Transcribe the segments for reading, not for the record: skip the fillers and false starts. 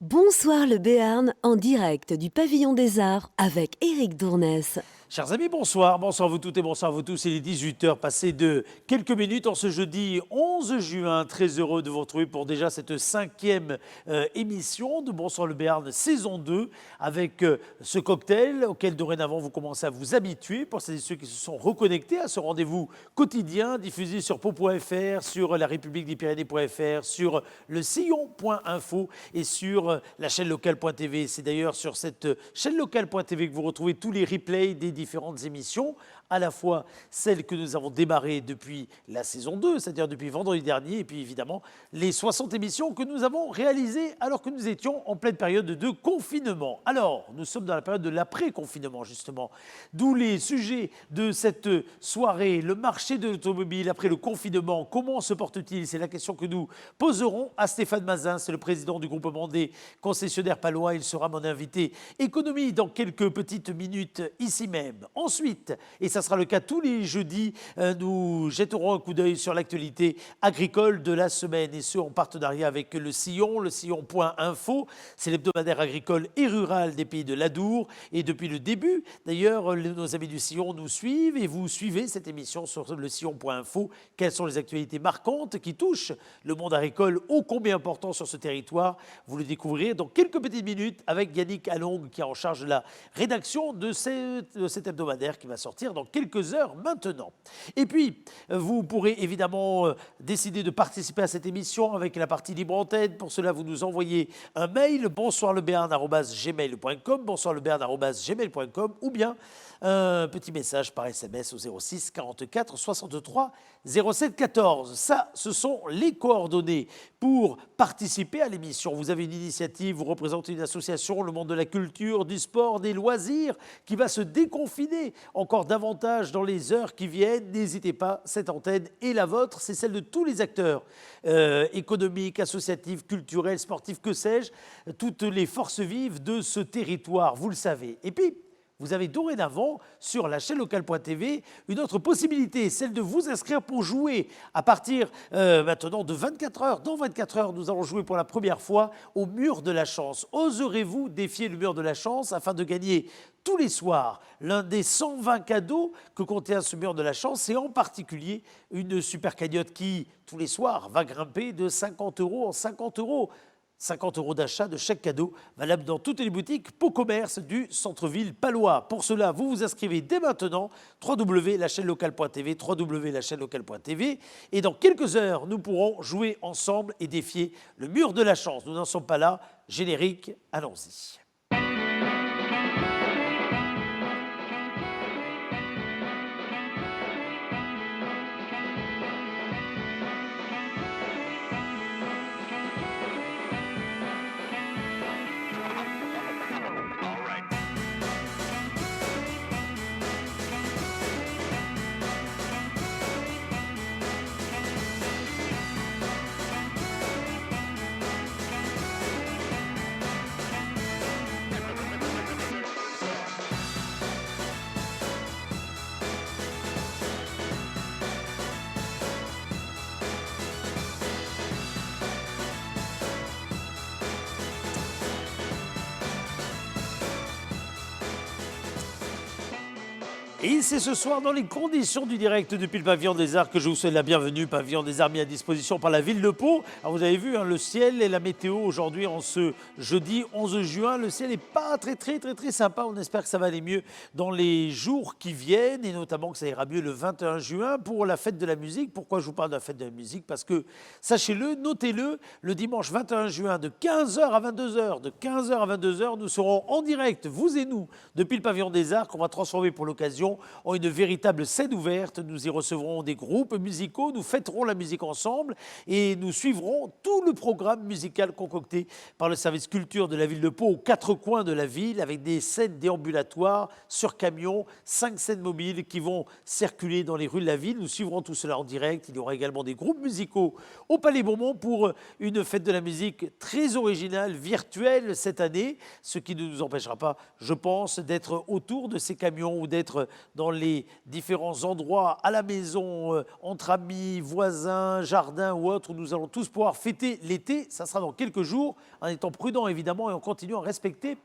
Bonsoir le Béarn en direct du Pavillon des Arts avec Éric Dournès. Chers amis, bonsoir. Bonsoir à vous toutes et bonsoir à vous tous. Il est 18h, passé de quelques minutes en ce jeudi 11 juin. Très heureux de vous retrouver pour déjà cette cinquième émission de Bonsoir le Béarn saison 2 avec ce cocktail auquel dorénavant vous commencez à vous habituer pour celles et ceux qui se sont reconnectés à ce rendez-vous quotidien diffusé sur pau.fr, sur la République des Pyrénées.fr, sur le sillon.info et sur la chaîne locale.tv. C'est d'ailleurs sur cette chaîne locale.tv que vous retrouvez tous les replays des différentes émissions, à la fois celles que nous avons démarrées depuis la saison 2, c'est-à-dire depuis vendredi dernier, et puis évidemment les 60 émissions que nous avons réalisées alors que nous étions en pleine période de confinement. Alors, nous sommes dans la période de l'après-confinement justement, d'où les sujets de cette soirée, le marché de l'automobile après le confinement, comment se porte-t-il? C'est la question que nous poserons à Stéphane Mazin, c'est le président du groupement des concessionnaires palois, il sera mon invité économie dans quelques petites minutes ici même. Ensuite, et ça sera le cas tous les jeudis, nous jetterons un coup d'œil sur l'actualité agricole de la semaine et ce en partenariat avec le sillon.info. C'est l'hebdomadaire agricole et rural des pays de l'Adour. Et depuis le début, d'ailleurs, nos amis du Sillon nous suivent et vous suivez cette émission sur le sillon.info. Quelles sont les actualités marquantes qui touchent le monde agricole ô combien important sur ce territoire? Vous le découvrirez dans quelques petites minutes avec Yannick Along qui est en charge de la rédaction de cet hebdomadaire qui va sortir dans quelques heures maintenant. Et puis, vous pourrez évidemment décider de participer à cette émission avec la partie libre antenne. Pour cela, vous nous envoyez un mail bonsoirlebéarn@gmail.com, bonsoirlebéarn@gmail.com ou bien un petit message par SMS au 06 44 63 07 14. Ça, ce sont les coordonnées pour participer à l'émission. Vous avez une initiative, vous représentez une association, le monde de la culture, du sport, des loisirs, qui va se déconfiner encore davantage dans les heures qui viennent. N'hésitez pas, cette antenne est la vôtre, c'est celle de tous les acteurs économiques, associatifs, culturels, sportifs, que sais-je, toutes les forces vives de ce territoire, vous le savez. Et puis, vous avez dorénavant sur la chaîne locale.tv une autre possibilité, celle de vous inscrire pour jouer à partir maintenant de 24 heures. Dans 24 heures, nous allons jouer pour la première fois au mur de la chance. Oserez-vous défier le mur de la chance afin de gagner tous les soirs l'un des 120 cadeaux que contient ce mur de la chance et en particulier une super cagnotte qui, tous les soirs, va grimper de 50 euros en 50 euros. 50 euros d'achat de chaque cadeau, valable dans toutes les boutiques Pau Commerce du centre-ville palois. Pour cela, vous vous inscrivez dès maintenant, www.lachaînelocale.tv, www.lachaînelocale.tv. Et dans quelques heures, nous pourrons jouer ensemble et défier le mur de la chance. Nous n'en sommes pas là. Générique, allons-y. Et c'est ce soir dans les conditions du direct depuis le Pavillon des Arts que je vous souhaite la bienvenue. Pavillon des Arts mis à disposition par la ville de Pau. Alors vous avez vu le ciel et la météo aujourd'hui en ce jeudi 11 juin. Le ciel n'est pas très sympa. On espère que ça va aller mieux dans les jours qui viennent et notamment que ça ira mieux le 21 juin pour la fête de la musique. Pourquoi je vous parle de la fête de la musique? Parce que, sachez-le, notez-le, le dimanche 21 juin de 15h à 22h, nous serons en direct, vous et nous, depuis le Pavillon des Arts qu'on va transformer pour l'occasion en une véritable scène ouverte. Nous y recevrons des groupes musicaux, nous fêterons la musique ensemble et nous suivrons tout le programme musical concocté par le service culture de la ville de Pau aux quatre coins de la ville avec des scènes déambulatoires sur camions, 5 scènes mobiles qui vont circuler dans les rues de la ville. Nous suivrons tout cela en direct. Il y aura également des groupes musicaux au Palais Beaumont pour une fête de la musique très originale, virtuelle cette année, ce qui ne nous empêchera pas, je pense, d'être autour de ces camions ou d'être dans les différents endroits, à la maison, entre amis, voisins, jardin ou autres, où nous allons tous pouvoir fêter l'été. Ça sera dans quelques jours, en étant prudents évidemment et en continuant à respecter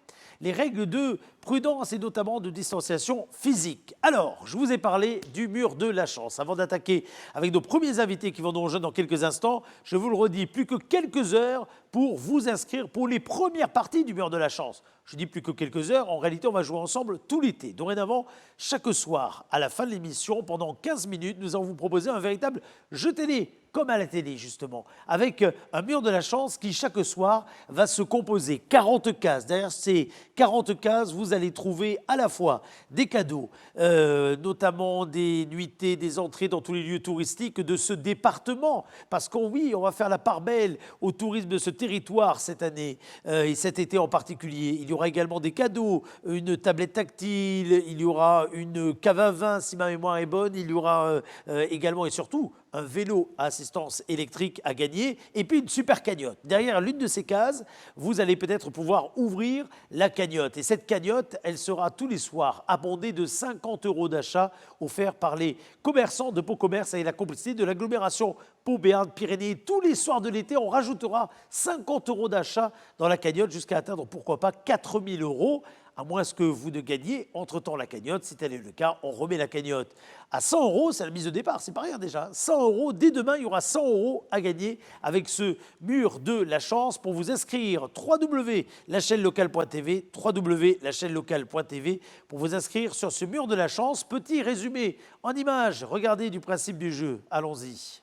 les règles de prudence et notamment de distanciation physique. Alors, je vous ai parlé du mur de la chance. Avant d'attaquer avec nos premiers invités qui vont nous rejoindre dans quelques instants, je vous le redis, plus que quelques heures pour vous inscrire pour les premières parties du mur de la chance. Je dis plus que quelques heures, en réalité on va jouer ensemble tout l'été. Dorénavant, chaque soir, à la fin de l'émission, pendant 15 minutes, nous allons vous proposer un véritable jeu télé, comme à la télé justement, avec un mur de la chance qui chaque soir va se composer 40 cases. Derrière ces 40 cases, vous allez trouver à la fois des cadeaux, notamment des nuitées, des entrées dans tous les lieux touristiques de ce département. Parce qu'on oui, on va faire la part belle au tourisme de ce territoire cette année et cet été en particulier. Il y aura également des cadeaux, une tablette tactile, il y aura une cave à vin si ma mémoire est bonne, il y aura également et surtout un vélo à assistance électrique à gagner et puis une super cagnotte. Derrière l'une de ces cases, vous allez peut-être pouvoir ouvrir la cagnotte. Et cette cagnotte, elle sera tous les soirs abondée de 50 € d'achat offerts par les commerçants de Pau Commerce et la complicité de l'agglomération Pau, Béarn, Pyrénées. Tous les soirs de l'été, on rajoutera 50 € d'achat dans la cagnotte jusqu'à atteindre, pourquoi pas, 4 000 €. À moins que vous ne gagniez entre-temps la cagnotte. Si tel est le cas, on remet la cagnotte à 100 €. C'est la mise de départ, c'est pas rien déjà. 100 €. Dès demain, il y aura 100 € à gagner avec ce mur de la chance. Pour vous inscrire, www.lachaînelocale.tv, www.lachaînelocale.tv, pour vous inscrire sur ce mur de la chance. Petit résumé en images, regardez du principe du jeu. Allons-y.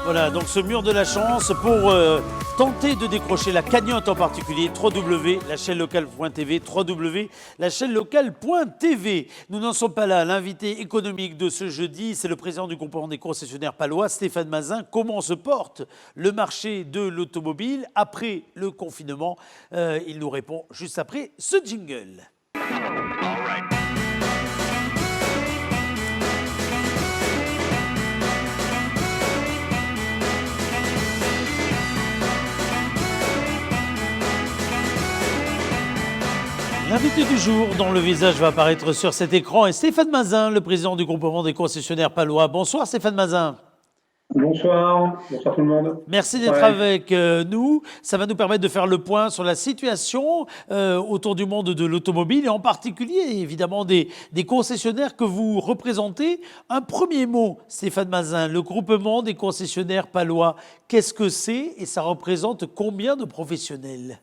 Voilà, donc ce mur de la chance pour tenter de décrocher la cagnotte en particulier, www.lachaînelocale.tv, www.lachaînelocale.tv. Nous n'en sommes pas là. L'invité économique de ce jeudi, c'est le président du groupement des concessionnaires palois, Stéphane Mazin. Comment se porte le marché de l'automobile après le confinement? Il nous répond juste après ce jingle. L'invité du jour, dont le visage va apparaître sur cet écran, est Stéphane Mazin, le président du groupement des concessionnaires palois. Bonsoir Stéphane Mazin. Bonsoir, bonsoir tout le monde. Merci d'être avec nous. Ça va nous permettre de faire le point sur la situation autour du monde de l'automobile et en particulier évidemment des concessionnaires que vous représentez. Un premier mot, Stéphane Mazin, le groupement des concessionnaires palois, qu'est-ce que c'est et ça représente combien de professionnels ?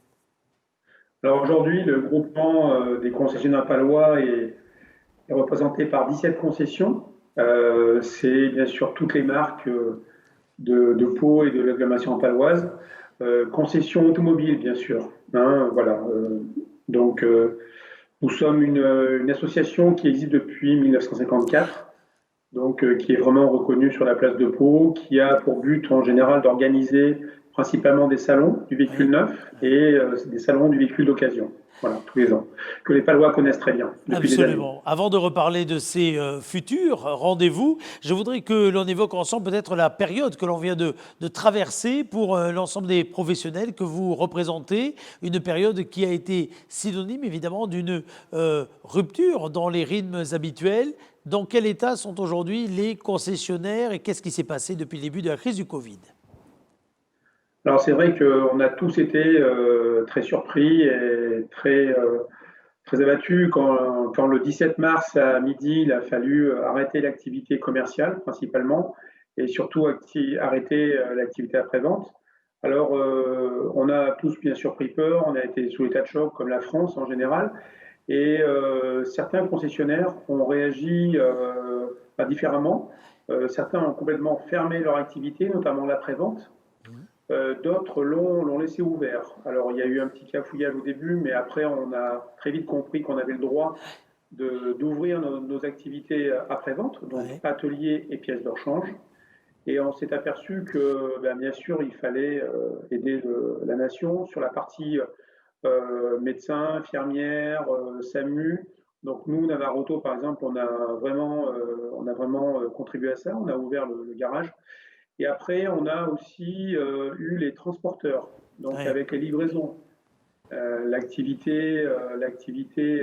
Alors aujourd'hui, le groupement des concessionnaires palois est représenté par 17 concessions. C'est bien sûr toutes les marques de Pau et de l'agglomération paloise. Concession automobile, bien sûr. Voilà. Donc, nous sommes une association qui existe depuis 1954, donc qui est vraiment reconnue sur la place de Pau, qui a pour but en général d'organiser principalement des salons du véhicule neuf et des salons du véhicule d'occasion. Voilà, tous les ans, que les Palois connaissent très bien depuis des années. Absolument. Avant de reparler de ces futurs rendez-vous, je voudrais que l'on évoque ensemble peut-être la période que l'on vient de traverser pour l'ensemble des professionnels que vous représentez. Une période qui a été synonyme évidemment d'une rupture dans les rythmes habituels. Dans quel état sont aujourd'hui les concessionnaires et qu'est-ce qui s'est passé depuis le début de la crise du Covid? Alors c'est vrai qu'on a tous été très surpris et très abattus quand le 17 mars à midi, il a fallu arrêter l'activité commerciale principalement et surtout arrêter l'activité après-vente. Alors on a tous bien sûr pris peur, on a été sous l'état de choc comme la France en général et certains concessionnaires ont réagi différemment. Certains ont complètement fermé leur activité, notamment l'après-vente. D'autres l'ont laissé ouvert. Alors, il y a eu un petit cafouillage au début, mais après, on a très vite compris qu'on avait le droit d'ouvrir nos activités après-vente, donc ateliers et pièces de rechange. Et on s'est aperçu que, bien sûr, il fallait aider la nation sur la partie médecins, infirmières, SAMU. Donc, nous, Navarroto, par exemple, on a vraiment contribué à ça. On a ouvert le garage. Et après, on a aussi eu les transporteurs, donc avec les livraisons. L'activité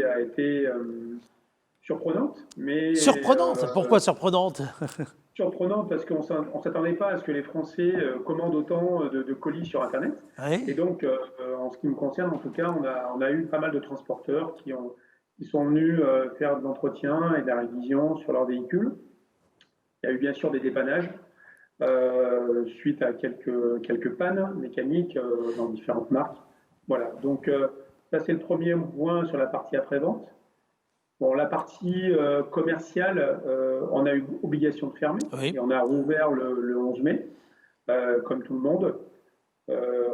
a été surprenante, mais Surprenante. Pourquoi surprenante? surprenante parce qu'on ne s'attendait pas à ce que les Français commandent autant de colis sur Internet. Et donc, en ce qui me concerne, en tout cas, on a eu pas mal de transporteurs qui sont venus faire de l'entretien et de la révision sur leur véhicule. Il y a eu bien sûr des dépannages. Suite à quelques pannes mécaniques dans différentes marques. Voilà, donc ça c'est le premier point sur la partie après-vente. Bon, la partie commerciale, on a eu obligation de fermer et on a rouvert le 11 mai, comme tout le monde.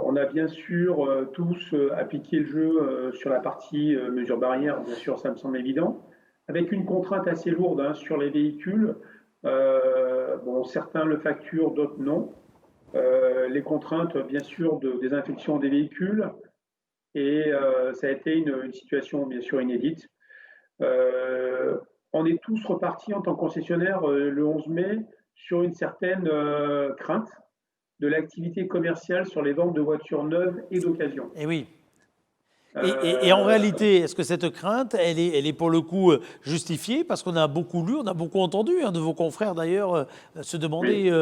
On a bien sûr tous appliqué le jeu sur la partie mesures barrières, bien sûr ça me semble évident, avec une contrainte assez lourde sur les véhicules. Certains le facturent, d'autres non. Les contraintes, bien sûr, de désinfection des véhicules. Et ça a été une situation, bien sûr, inédite. On est tous repartis en tant que concessionnaire le 11 mai sur une certaine crainte de l'activité commerciale sur les ventes de voitures neuves et d'occasion. Et oui. Et en réalité, est-ce que cette crainte, elle est pour le coup justifiée? Parce qu'on a beaucoup lu, on a beaucoup entendu de vos confrères d'ailleurs se demander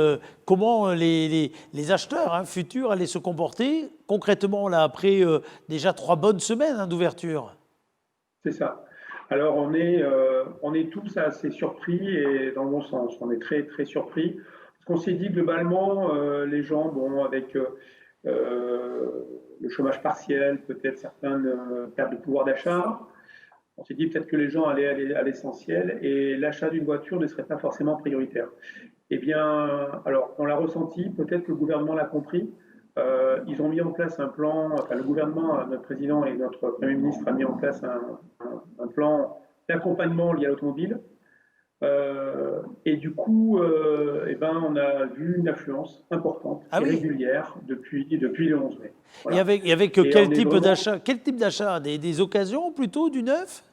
comment les acheteurs futurs allaient se comporter concrètement là, après déjà 3 bonnes semaines d'ouverture. C'est ça. Alors on est tous assez surpris et dans le bon sens. On est très très surpris. Parce qu'on s'est dit globalement, les gens, avec le chômage partiel, peut-être certaines pertes de pouvoir d'achat. On s'est dit peut-être que les gens allaient aller à l'essentiel et l'achat d'une voiture ne serait pas forcément prioritaire. Eh bien, alors on l'a ressenti, peut-être que le gouvernement l'a compris. Ils ont mis en place un plan, le gouvernement, notre président et notre Premier ministre a mis en place un plan d'accompagnement lié à l'automobile. Et du coup, on a vu une affluence importante et régulière depuis le 11 mai. Voilà. Et avec quel type d'achat? Quel type d'achat? Des occasions plutôt, du neuf?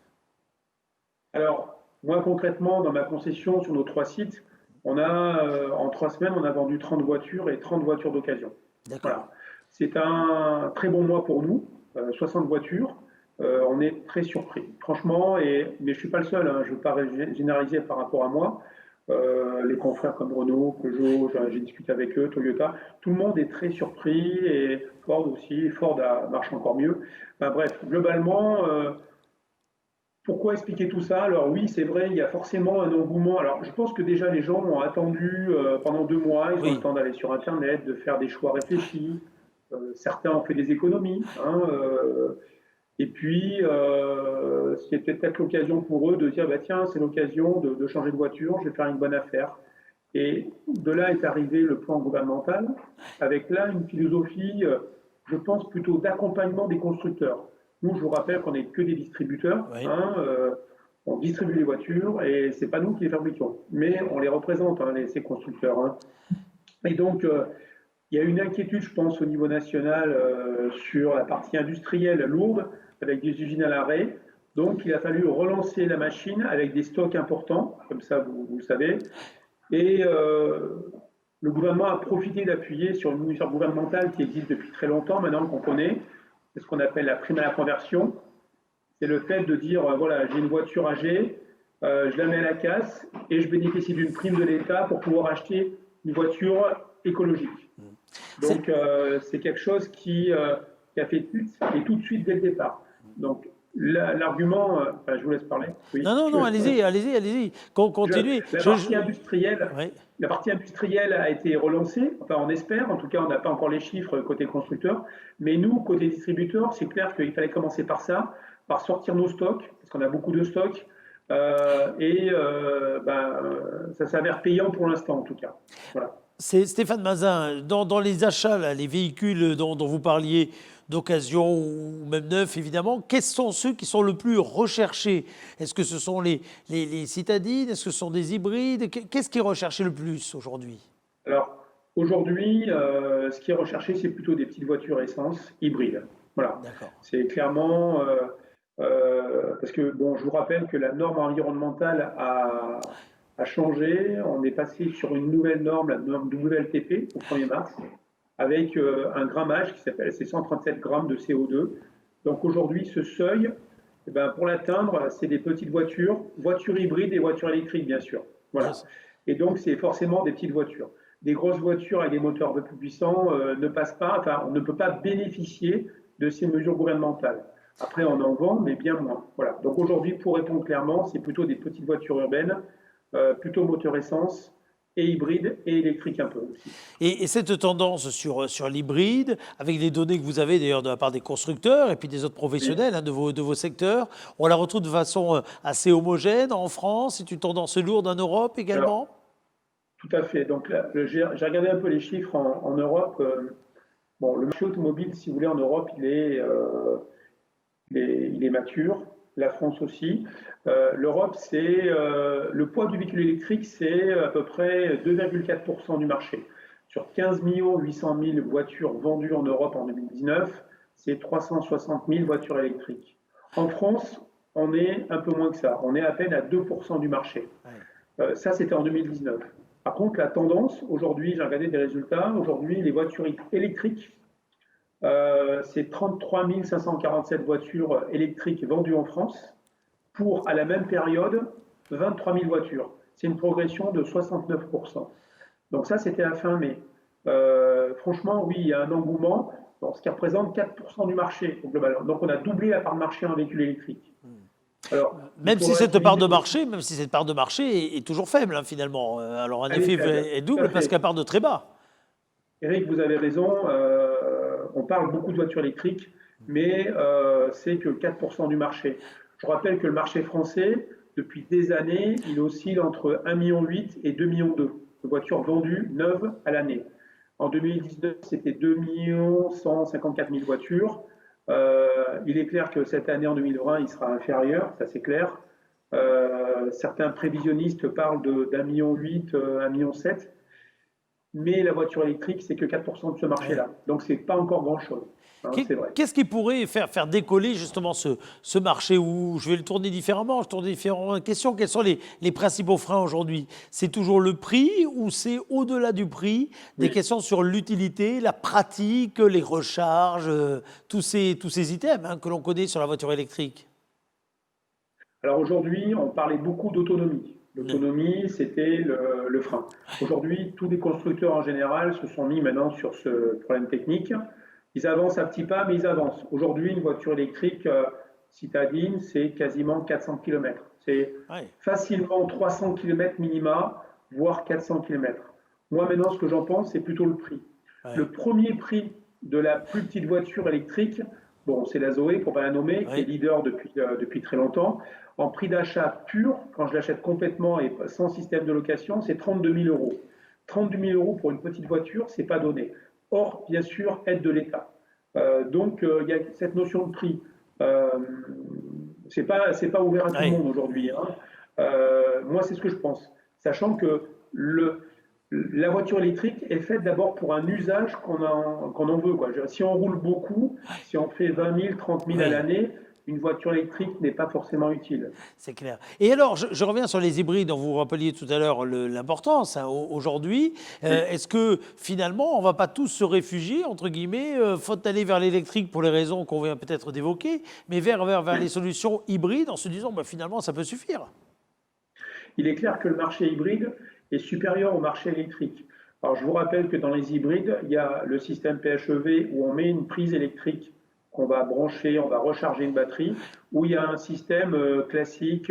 Alors, moi concrètement, dans ma concession, sur nos 3 sites, on a, en 3 semaines, on a vendu 30 voitures et 30 voitures d'occasion. Voilà. C'est un très bon mois pour nous, 60 voitures. On est très surpris, franchement, mais je ne suis pas le seul, je ne veux pas généraliser par rapport à moi. Les confrères comme Renault, Peugeot, j'ai discuté avec eux, Toyota, tout le monde est très surpris et Ford aussi, Ford marche encore mieux. Bref, globalement, pourquoi expliquer tout ça? Alors oui, c'est vrai, il y a forcément un engouement. Alors je pense que déjà les gens ont attendu pendant 2 mois, ils ont le temps d'aller sur Internet, de faire des choix réfléchis. Certains ont fait des économies. Et puis, c'était peut-être l'occasion pour eux de dire, tiens, c'est l'occasion de changer de voiture, je vais faire une bonne affaire. Et de là est arrivé le plan gouvernemental, avec là une philosophie, je pense, plutôt d'accompagnement des constructeurs. Nous, je vous rappelle qu'on n'est que des distributeurs. On distribue les voitures et ce n'est pas nous qui les fabriquons. Mais on les représente, ces constructeurs. Et donc, Il y a une inquiétude, je pense, au niveau national sur la partie industrielle lourde, avec des usines à l'arrêt. Donc, il a fallu relancer la machine avec des stocks importants, comme ça, vous le savez. Et le gouvernement a profité d'appuyer sur une mesure gouvernementale qui existe depuis très longtemps, maintenant qu'on connaît. C'est ce qu'on appelle la prime à la conversion. C'est le fait de dire, voilà, j'ai une voiture âgée, je la mets à la casse et je bénéficie d'une prime de l'État pour pouvoir acheter une voiture écologique. Donc, c'est quelque chose qui a fait tilt et tout de suite dès le départ. Donc, l'argument, je vous laisse parler. Oui. Non, allez-y. Continuez. Ouais. La partie industrielle a été relancée, enfin on espère, en tout cas on n'a pas encore les chiffres côté constructeur, mais nous, côté distributeur, c'est clair qu'il fallait commencer par ça, par sortir nos stocks, parce qu'on a beaucoup de stocks, ça s'avère payant pour l'instant en tout cas. Voilà. C'est Stéphane Mazin, dans les achats, là, les véhicules dont vous parliez, d'occasion ou même neufs évidemment, quels sont ceux qui sont le plus recherchés? Est-ce que ce sont les citadines? Est-ce que ce sont des hybrides? Qu'est-ce qui est recherché le plus aujourd'hui? Alors aujourd'hui, ce qui est recherché, c'est plutôt des petites voitures essence hybrides. Voilà. C'est clairement parce que bon, je vous rappelle que la norme environnementale a changé. On est passé sur une nouvelle norme, la norme WLTP, au 1er mars, avec un grammage qui s'appelle, c'est 137 grammes de CO2. Donc aujourd'hui, ce seuil, eh ben, pour l'atteindre, c'est des petites voitures hybrides et voitures électriques, bien sûr. Voilà. Et donc, c'est forcément des petites voitures. Des grosses voitures avec des moteurs un peu plus puissants ne passent pas, enfin, on ne peut pas bénéficier de ces mesures gouvernementales. Après, on en vend, mais bien moins. Voilà. Donc aujourd'hui, pour répondre clairement, c'est plutôt des petites voitures urbaines, plutôt moteur essence et hybride et électrique un peu aussi. Et cette tendance sur l'hybride, avec les données que vous avez d'ailleurs de la part des constructeurs et puis des autres professionnels de vos secteurs, on la retrouve de façon assez homogène en France? C'est une tendance lourde en Europe également? Alors, tout à fait. Donc là, j'ai regardé un peu les chiffres en Europe. Bon, le marché automobile, si vous voulez, en Europe, il est mature. La France aussi. L'Europe, c'est le poids du véhicule électrique, c'est à peu près 2,4% du marché. Sur 15 800 000 voitures vendues en Europe en 2019, c'est 360 000 voitures électriques. En France, on est un peu moins que ça. On est à peine à 2% du marché. Ça, c'était en 2019. Par contre, la tendance, aujourd'hui, j'ai regardé des résultats, aujourd'hui, les voitures électriques, c'est 33 547 voitures électriques vendues en France pour, à la même période, 23 000 voitures. C'est une progression de 69%. Donc ça, c'était à fin mai. Franchement, oui, il y a un engouement, ce qui représente 4% du marché au global. Donc on a doublé la part de marché en véhicule électrique. Alors, même si cette part de marché est toujours faible finalement. Alors en effet, est double parce qu'elle part de très bas. Eric, vous avez raison. On parle beaucoup de voitures électriques, mais c'est que 4% du marché. Je rappelle que le marché français, depuis des années, il oscille entre 1,8 million et 2,2 millions de voitures vendues neuves à l'année. En 2019, c'était 2 154 000 voitures. Il est clair que cette année, en 2020, il sera inférieur, ça c'est clair. Certains prévisionnistes parlent d'1,8 million, 1,7 million. Mais la voiture électrique, c'est que 4% de ce marché-là. Donc, ce n'est pas encore grand-chose. C'est vrai. Qu'est-ce qui pourrait faire décoller justement ce marché? Où je vais le tourner différemment, je tourne différentes questions. Quels sont les principaux freins aujourd'hui? C'est toujours le prix ou c'est au-delà du prix des questions sur l'utilité, la pratique, les recharges, tous ces items que l'on connaît sur la voiture électrique? Alors aujourd'hui, on parlait beaucoup d'autonomie. L'autonomie, c'était le frein. Aujourd'hui, tous les constructeurs en général se sont mis maintenant sur ce problème technique. Ils avancent à petits pas, mais ils avancent. Aujourd'hui, une voiture électrique citadine, c'est quasiment 400 km. C'est facilement 300 km minima, voire 400 km. Moi, maintenant, ce que j'en pense, c'est plutôt le prix. Le premier prix de la plus petite voiture électrique, bon, c'est la Zoé, pour ne pas la nommer, qui est leader depuis très longtemps. En prix d'achat pur, quand je l'achète complètement et sans système de location, c'est 32 000 euros. 32 000 euros pour une petite voiture, c'est pas donné. Or, bien sûr, aide de l'État. Donc, il y a cette notion de prix. C'est pas ouvert à tout le monde aujourd'hui. Moi, c'est ce que je pense. Sachant que La voiture électrique est faite d'abord pour un usage qu'on en veut, quoi. Si on roule beaucoup, si on fait 20 000, 30 000 à Oui. l'année, une voiture électrique n'est pas forcément utile. C'est clair. Et alors, je reviens sur les hybrides dont vous rappeliez tout à l'heure l'importance hein, aujourd'hui. Oui. Est-ce que finalement, on ne va pas tous se réfugier, entre guillemets, faute d'aller vers l'électrique pour les raisons qu'on vient peut-être d'évoquer, mais vers les solutions hybrides en se disant, bah, finalement, ça peut suffire. Il est clair que le marché hybride est supérieur au marché électrique. Alors, je vous rappelle que dans les hybrides, il y a le système PHEV où on met une prise électrique qu'on va brancher, on va recharger une batterie, où il y a un système classique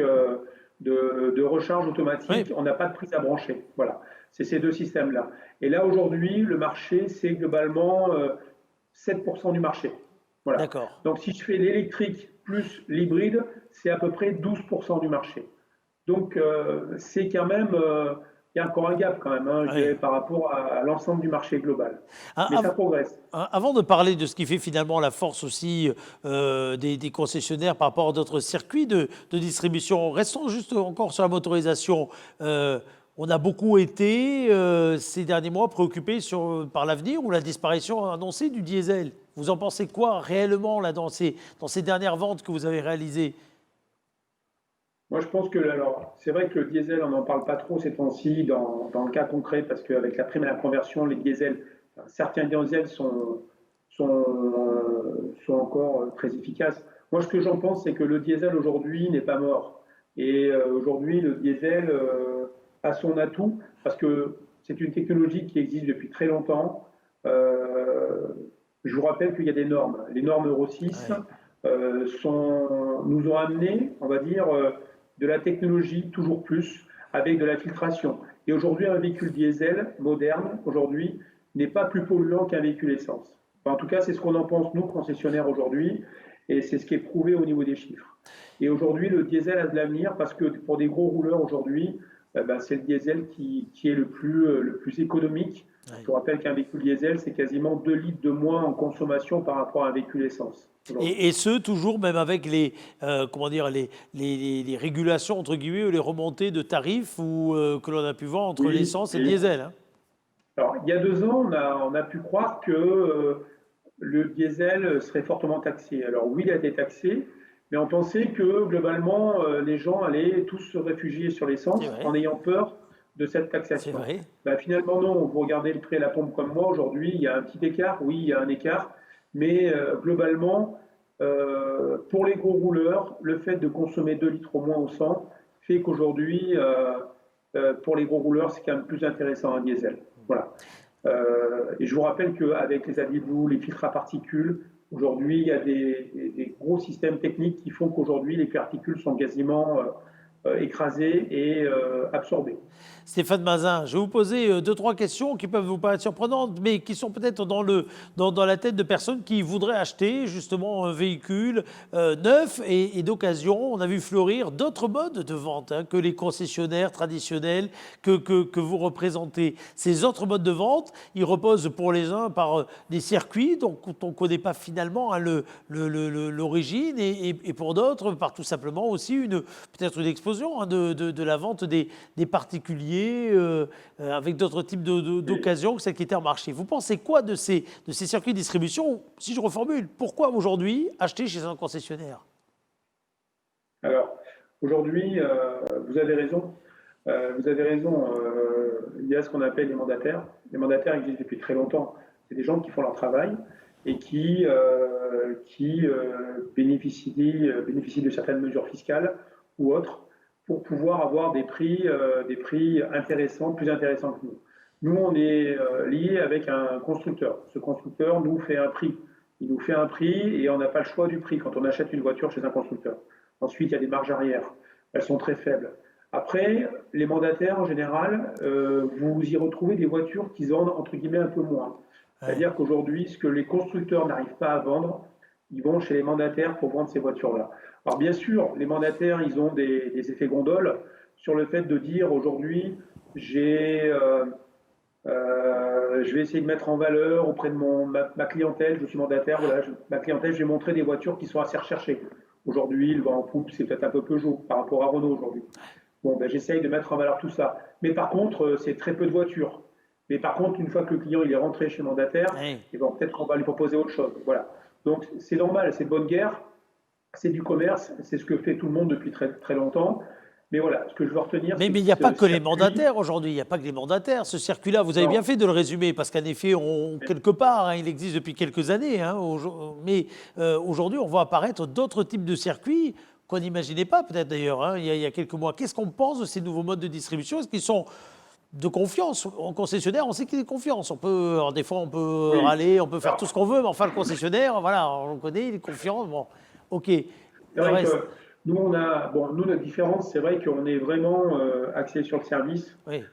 de recharge Oui, automatique, on n'a pas de prise à brancher. Voilà, c'est ces deux systèmes-là. Et là, aujourd'hui, le marché, c'est globalement 7% du marché. Voilà. d'accord. Donc, si je fais l'électrique plus l'hybride, c'est à peu près 12% du marché. Donc, c'est quand même, il y a encore un gap quand même, hein, je dirais, Oui. par rapport à l'ensemble du marché global. Ah, Mais ça progresse. Avant de parler de ce qui fait finalement la force aussi des concessionnaires par rapport à d'autres circuits de distribution, restons juste encore sur la motorisation. On a beaucoup été ces derniers mois préoccupés par l'avenir ou la disparition annoncée du diesel. Vous en pensez quoi réellement là, dans ces dernières ventes que vous avez réalisées? Moi, je pense que, alors, c'est vrai que le diesel, on n'en parle pas trop ces temps-ci dans le cas concret, parce qu'avec la prime à la conversion, les diesels, enfin, certains diesels sont encore très efficaces. Moi, ce que j'en pense, c'est que le diesel aujourd'hui n'est pas mort. Et aujourd'hui, le diesel a son atout, parce que c'est une technologie qui existe depuis très longtemps. Euh, je vous rappelle qu'il y a des normes. Les normes Euro 6 Ouais. nous ont amené, on va dire, de la technologie toujours plus avec de la filtration. Et aujourd'hui, un véhicule diesel moderne, aujourd'hui, n'est pas plus polluant qu'un véhicule essence. Enfin, en tout cas, c'est ce qu'on en pense, nous, concessionnaires, aujourd'hui, et c'est ce qui est prouvé au niveau des chiffres. Et aujourd'hui, le diesel a de l'avenir parce que pour des gros rouleurs, aujourd'hui, ben, c'est le diesel qui est le plus économique. Ouais. Je vous rappelle qu'un véhicule diesel, c'est quasiment 2 litres de moins en consommation par rapport à un véhicule essence. Et ce, toujours même avec comment dire, les régulations, entre guillemets, ou les remontées de tarifs que l'on a pu voir entre Oui, l'essence et le oui. diesel. Hein. Alors, il y a 2 ans, on a pu croire que le diesel serait fortement taxé. Alors oui, il a été taxé, mais on pensait que globalement, les gens allaient tous se réfugier sur C'est l'essence vrai, en ayant peur de cette c'est taxation. vrai. Ben, finalement, non, vous regardez le prix à la pompe comme moi, aujourd'hui, il y a un petit écart, oui, il y a un écart, mais globalement, pour les gros rouleurs, le fait de consommer 2 litres au moins au 100 fait qu'aujourd'hui, pour les gros rouleurs, c'est quand même plus intéressant un diesel. Voilà. Et je vous rappelle qu'avec les AdBlue, les filtres à particules, aujourd'hui, il y a des gros systèmes techniques qui font qu'aujourd'hui, les particules sont quasiment écrasées et absorbées. Stéphane Mazin, je vais vous poser 2, 3 questions qui peuvent vous paraître surprenantes, mais qui sont peut-être dans la tête de personnes qui voudraient acheter justement un véhicule neuf et d'occasion. On a vu fleurir d'autres modes de vente hein, que les concessionnaires traditionnels que vous représentez. Ces autres modes de vente, ils reposent pour les uns par des circuits dont on ne connaît pas finalement hein, l'origine et pour d'autres par tout simplement aussi peut-être une explosion hein, de la vente des particuliers avec d'autres types d'occasions que celles qui étaient en marché. Vous pensez quoi de ces circuits de distribution? Si je reformule, pourquoi aujourd'hui acheter chez un concessionnaire? Alors, aujourd'hui, vous avez raison. Vous avez raison. Il y a ce qu'on appelle les mandataires. Les mandataires existent depuis très longtemps. C'est des gens qui font leur travail et qui bénéficient de certaines mesures fiscales ou autres pour pouvoir avoir des prix intéressants, plus intéressants que nous. Nous, on est lié avec un constructeur. Ce constructeur nous fait un prix. Il nous fait un prix et on n'a pas le choix du prix quand on achète une voiture chez un constructeur. Ensuite, il y a des marges arrière. Elles sont très faibles. Après, les mandataires, en général, vous y retrouvez des voitures qui vendent, entre guillemets, un peu moins. C'est-à-dire qu'aujourd'hui, ce que les constructeurs n'arrivent pas à vendre, ils vont chez les mandataires pour vendre ces voitures-là. Alors bien sûr, les mandataires, ils ont des effets gondoles sur le fait de dire aujourd'hui, je vais essayer de mettre en valeur auprès de ma clientèle, je suis mandataire, voilà, ma clientèle, je vais montrer des voitures qui sont assez recherchées. Aujourd'hui, le vent en poupe, c'est peut-être un peu Peugeot par rapport à Renault aujourd'hui. Bon, ben, j'essaye de mettre en valeur tout ça. Mais par contre, c'est très peu de voitures. Mais par contre, une fois que le client il est rentré chez le mandataire, Oui. et ben, peut-être qu'on va lui proposer autre chose. Voilà. Donc c'est normal, c'est de bonne guerre, c'est du commerce, c'est ce que fait tout le monde depuis très, très longtemps. Mais voilà, ce que je veux retenir, Mais c'est il que n'y a pas ce que les circuit, mandataires aujourd'hui, il n'y a pas que les mandataires. Ce circuit-là, vous avez bien non, fait de le résumer, parce qu'en effet, quelque part, hein, il existe depuis quelques années. Hein, mais aujourd'hui, on voit apparaître d'autres types de circuits qu'on n'imaginait pas, peut-être d'ailleurs, hein, il y a quelques mois. Qu'est-ce qu'on pense de ces nouveaux modes de distribution? Est-ce qu'ils sont de confiance? En concessionnaire, on sait qu'il est de confiance. Alors des fois, on peut oui. râler, on peut faire tout ce Alors, qu'on veut, mais enfin, le concessionnaire, voilà, on le connaît, il est confiant. Bon, ok. c'est Le vrai reste, que nous, on a, bon, nous, notre différence, c'est vrai qu'on est vraiment axé sur le service. oui,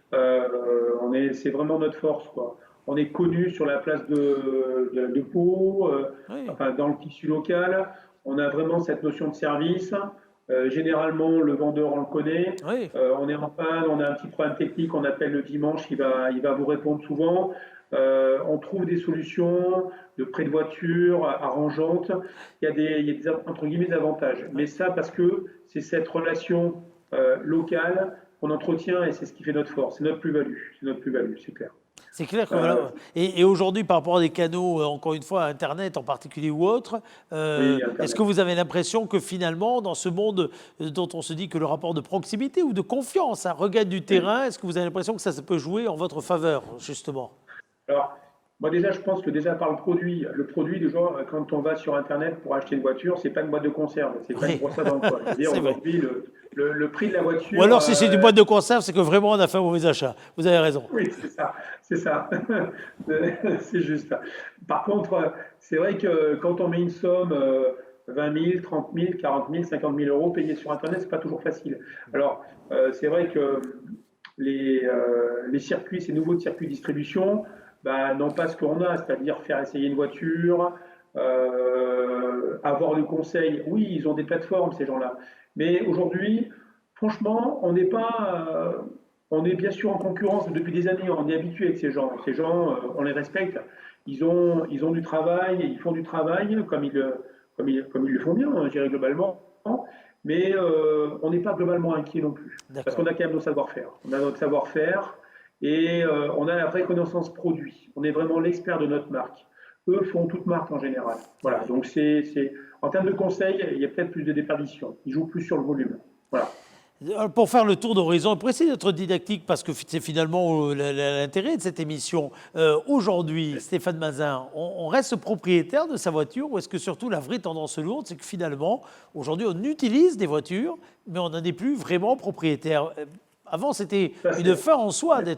C'est vraiment notre force, quoi. On est connu sur la place de Pau, oui, enfin, dans le tissu local. On a vraiment cette notion de service. Généralement, le vendeur, on le connaît. oui. On est en panne, on a un petit problème technique, on appelle le dimanche, il va vous répondre souvent. On trouve des solutions de prêt de voiture arrangeantes. Il y a des entre guillemets des avantages. Mais ça, parce que c'est cette relation locale qu'on entretient et c'est ce qui fait notre force, c'est notre plus-value. C'est notre plus-value, c'est clair. C'est clair que Euh, voilà. Et aujourd'hui, par rapport à des canaux, encore une fois, Internet en particulier ou autre, oui, est-ce Internet. que vous avez l'impression que finalement, dans ce monde dont on se dit que le rapport de proximité ou de confiance regagne du Oui. terrain, est-ce que vous avez l'impression que ça peut jouer en votre faveur, justement? Alors, moi déjà, je pense que déjà par le produit déjà, quand on va sur Internet pour acheter une voiture, c'est pas une boîte de conserve, c'est pas une Oui, brosse à dents, quoi. Je veux dire, c'est vrai. aujourd'hui, le prix de la Ou voiture, alors, si c'est du boîte de conserve, c'est que vraiment on a fait un mauvais achat. Vous avez raison. oui, c'est ça, c'est juste. Par contre, c'est vrai que quand on met une somme 20 000, 30 000, 40 000, 50 000 euros payés sur Internet, c'est pas toujours facile. Alors, c'est vrai que les circuits, ces nouveaux circuits de distribution, bah, n'ont pas ce qu'on a, c'est-à-dire faire essayer une voiture, avoir le conseil. Oui, ils ont des plateformes, ces gens-là. Mais aujourd'hui, franchement, on est bien sûr en concurrence depuis des années, on est habitué avec ces gens. Ces gens, on les respecte. Ils ont du travail, ils font du travail comme ils le font bien, hein, je dirais globalement. Mais on n'est pas globalement inquiet non plus. Parce qu'on D'accord. a quand même nos savoir-faire. On a notre savoir-faire et on a la vraie connaissance produit. On est vraiment l'expert de notre marque. Eux font toute marque en général. Ah Voilà. oui. Donc en termes de conseils, il y a peut-être plus de déperdition. Ils jouent plus sur le volume. Voilà. Pour faire le tour d'horizon, pour essayer d'être didactique, parce que c'est finalement l'intérêt de cette émission. Aujourd'hui, Stéphane Mazin, on reste propriétaire de sa voiture ou est-ce que surtout la vraie tendance lourde, c'est que finalement, aujourd'hui, on utilise des voitures, mais on n'en est plus vraiment propriétaire. Avant, c'était Ça, une fin en soi ouais,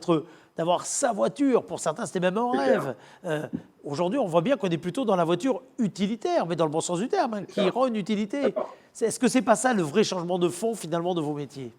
d'avoir sa voiture. Pour certains, c'était même un c'est clair. rêve. Aujourd'hui, on voit bien qu'on est plutôt dans la voiture utilitaire, mais dans le bon sens du terme, hein, C'est qui ça. rend une utilité. D'accord. Est-ce que c'est pas ça le vrai changement de fond finalement de vos métiers?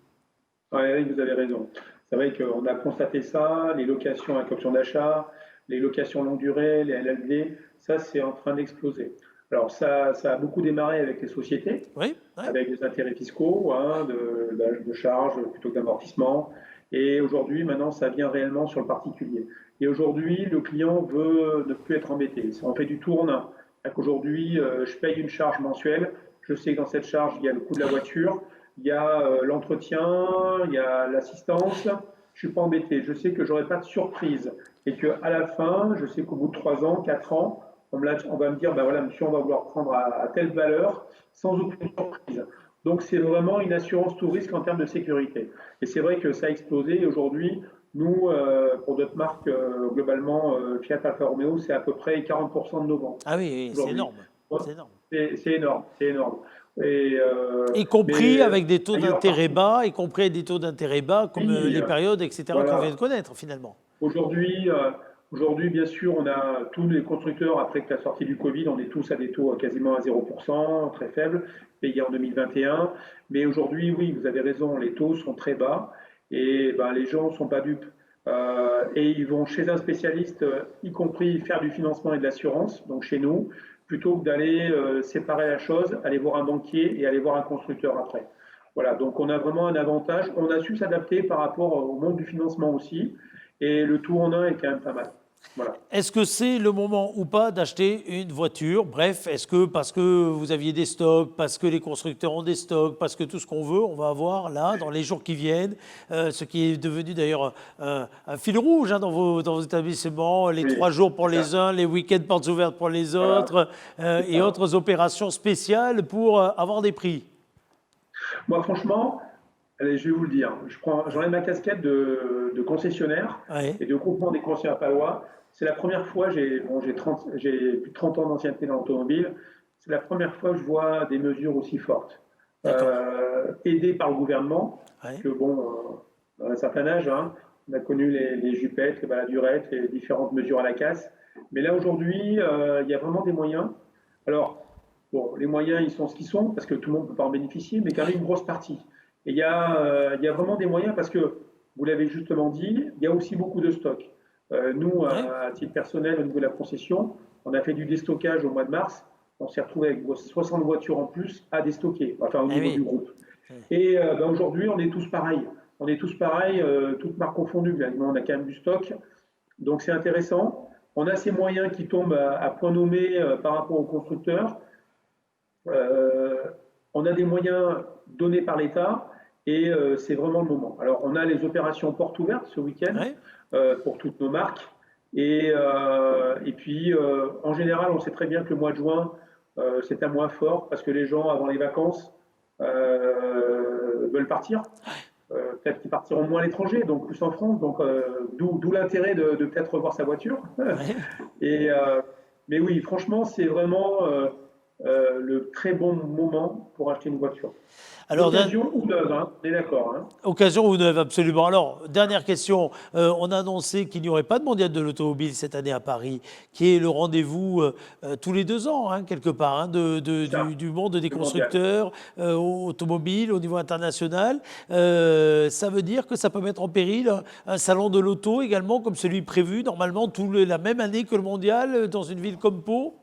Ouais, oui, vous avez raison. C'est vrai qu'on a constaté ça, les locations avec option d'achat, les locations longue durée, les LLD, ça c'est en train d'exploser. Alors ça a beaucoup démarré avec les sociétés, Oui, oui, avec des intérêts fiscaux, hein, de charges plutôt que d'amortissement. Et aujourd'hui, maintenant, ça vient réellement sur le particulier. Et aujourd'hui, le client veut ne plus être embêté. On fait du tout en un. Aujourd'hui, je paye une charge mensuelle. Je sais que dans cette charge, il y a le coût de la voiture, il y a l'entretien, il y a l'assistance. Je ne suis pas embêté. Je sais que je n'aurai pas de surprise. Et qu'à la fin, je sais qu'au bout de 3 ans, 4 ans, on va me dire, ben voilà, monsieur, on va vouloir prendre à telle valeur sans aucune surprise. Donc, c'est vraiment une assurance tout risque en termes de sécurité. Et c'est vrai que ça a explosé. Et aujourd'hui, nous, pour notre marque, globalement, Fiat Alfa Romeo, c'est à peu près 40% de nos ventes ah oui, oui, c'est aujourd'hui. énorme, Ouais, c'est énorme. c'est énorme, c'est énorme. Et, Y compris mais avec des taux ailleurs, d'intérêt partout. bas, y compris avec des taux d'intérêt bas comme Oui, les périodes, etc. qu'on vient de voilà. connaître finalement. Aujourd'hui, bien sûr, on a tous les constructeurs, après que la sortie du Covid, on est tous à des taux quasiment à 0%, très faibles, payés en 2021. Mais aujourd'hui, oui, vous avez raison, les taux sont très bas et ben, les gens ne sont pas dupes. Et ils vont chez un spécialiste, y compris faire du financement et de l'assurance, donc chez nous, plutôt que d'aller séparer la chose, aller voir un banquier et aller voir un constructeur après. Voilà, donc on a vraiment un avantage. On a su s'adapter par rapport au monde du financement aussi. Et le tout en un est quand même pas mal. Voilà. Est-ce que c'est le moment ou pas d'acheter une voiture? Bref, est-ce que parce que vous aviez des stocks, parce que les constructeurs ont des stocks, parce que tout ce qu'on veut, on va avoir là, dans les jours qui viennent, ce qui est devenu d'ailleurs un fil rouge hein, dans vos établissements, les Oui, 3 jours pour c'est les ça. uns, les week-ends portes ouvertes pour les Voilà, autres, c'est et ça. autres opérations spéciales pour avoir des prix. Moi, franchement, allez, je vais vous le dire, j'enlève ma casquette de concessionnaire Ouais, et de groupement des concessionnaires palois. C'est la première fois, j'ai plus de 30 ans d'ancienneté dans l'automobile, c'est la première fois que je vois des mesures aussi fortes. d'accord. Aidées par le gouvernement, parce Ouais, que bon, dans un certain âge, hein, on a connu les jupettes, les baladurettes, les différentes mesures à la casse. Mais là, aujourd'hui, il y a vraiment des moyens. Alors, bon, les moyens, ils sont ce qu'ils sont, parce que tout le monde ne peut pas en bénéficier, mais quand même une grosse partie. Et il y a vraiment des moyens, parce que, vous l'avez justement dit, il y a aussi beaucoup de stocks. Nous, ouais, à titre personnel, au niveau de la concession, on a fait du déstockage au mois de mars. On s'est retrouvé avec 60 voitures en plus à déstocker, enfin au eh niveau du oui. groupe. Et ben, aujourd'hui, on est tous pareils. On est tous pareils, toutes marques confondues. On a quand même du stock. Donc c'est intéressant. On a ces moyens qui tombent à point nommé par rapport aux constructeurs. Euh, on a des moyens donnés par l'État et c'est vraiment le moment. Alors, on a les opérations portes ouvertes ce week-end Ouais. pour toutes nos marques. Et puis, en général, on sait très bien que le mois de juin, c'est un mois fort parce que les gens, avant les vacances, veulent partir. Peut-être qu'ils partiront moins à l'étranger, donc plus en France. Donc, d'où l'intérêt de peut-être revoir sa voiture. Ouais. Et, mais oui, franchement, c'est vraiment le très bon moment pour acheter une voiture. Alors, D'occasion ou neuve, hein, on est d'accord. Hein. occasion ou neuve, absolument. Alors, dernière question. On a annoncé qu'il n'y aurait pas de mondial de l'automobile cette année à Paris, qui est le rendez-vous tous les 2 ans, hein, quelque part, hein, C'est ça, du monde des le mondial. constructeurs automobiles au niveau international. Ça veut dire que ça peut mettre en péril un salon de l'auto également, comme celui prévu normalement la même année que le mondial dans une ville comme Pau.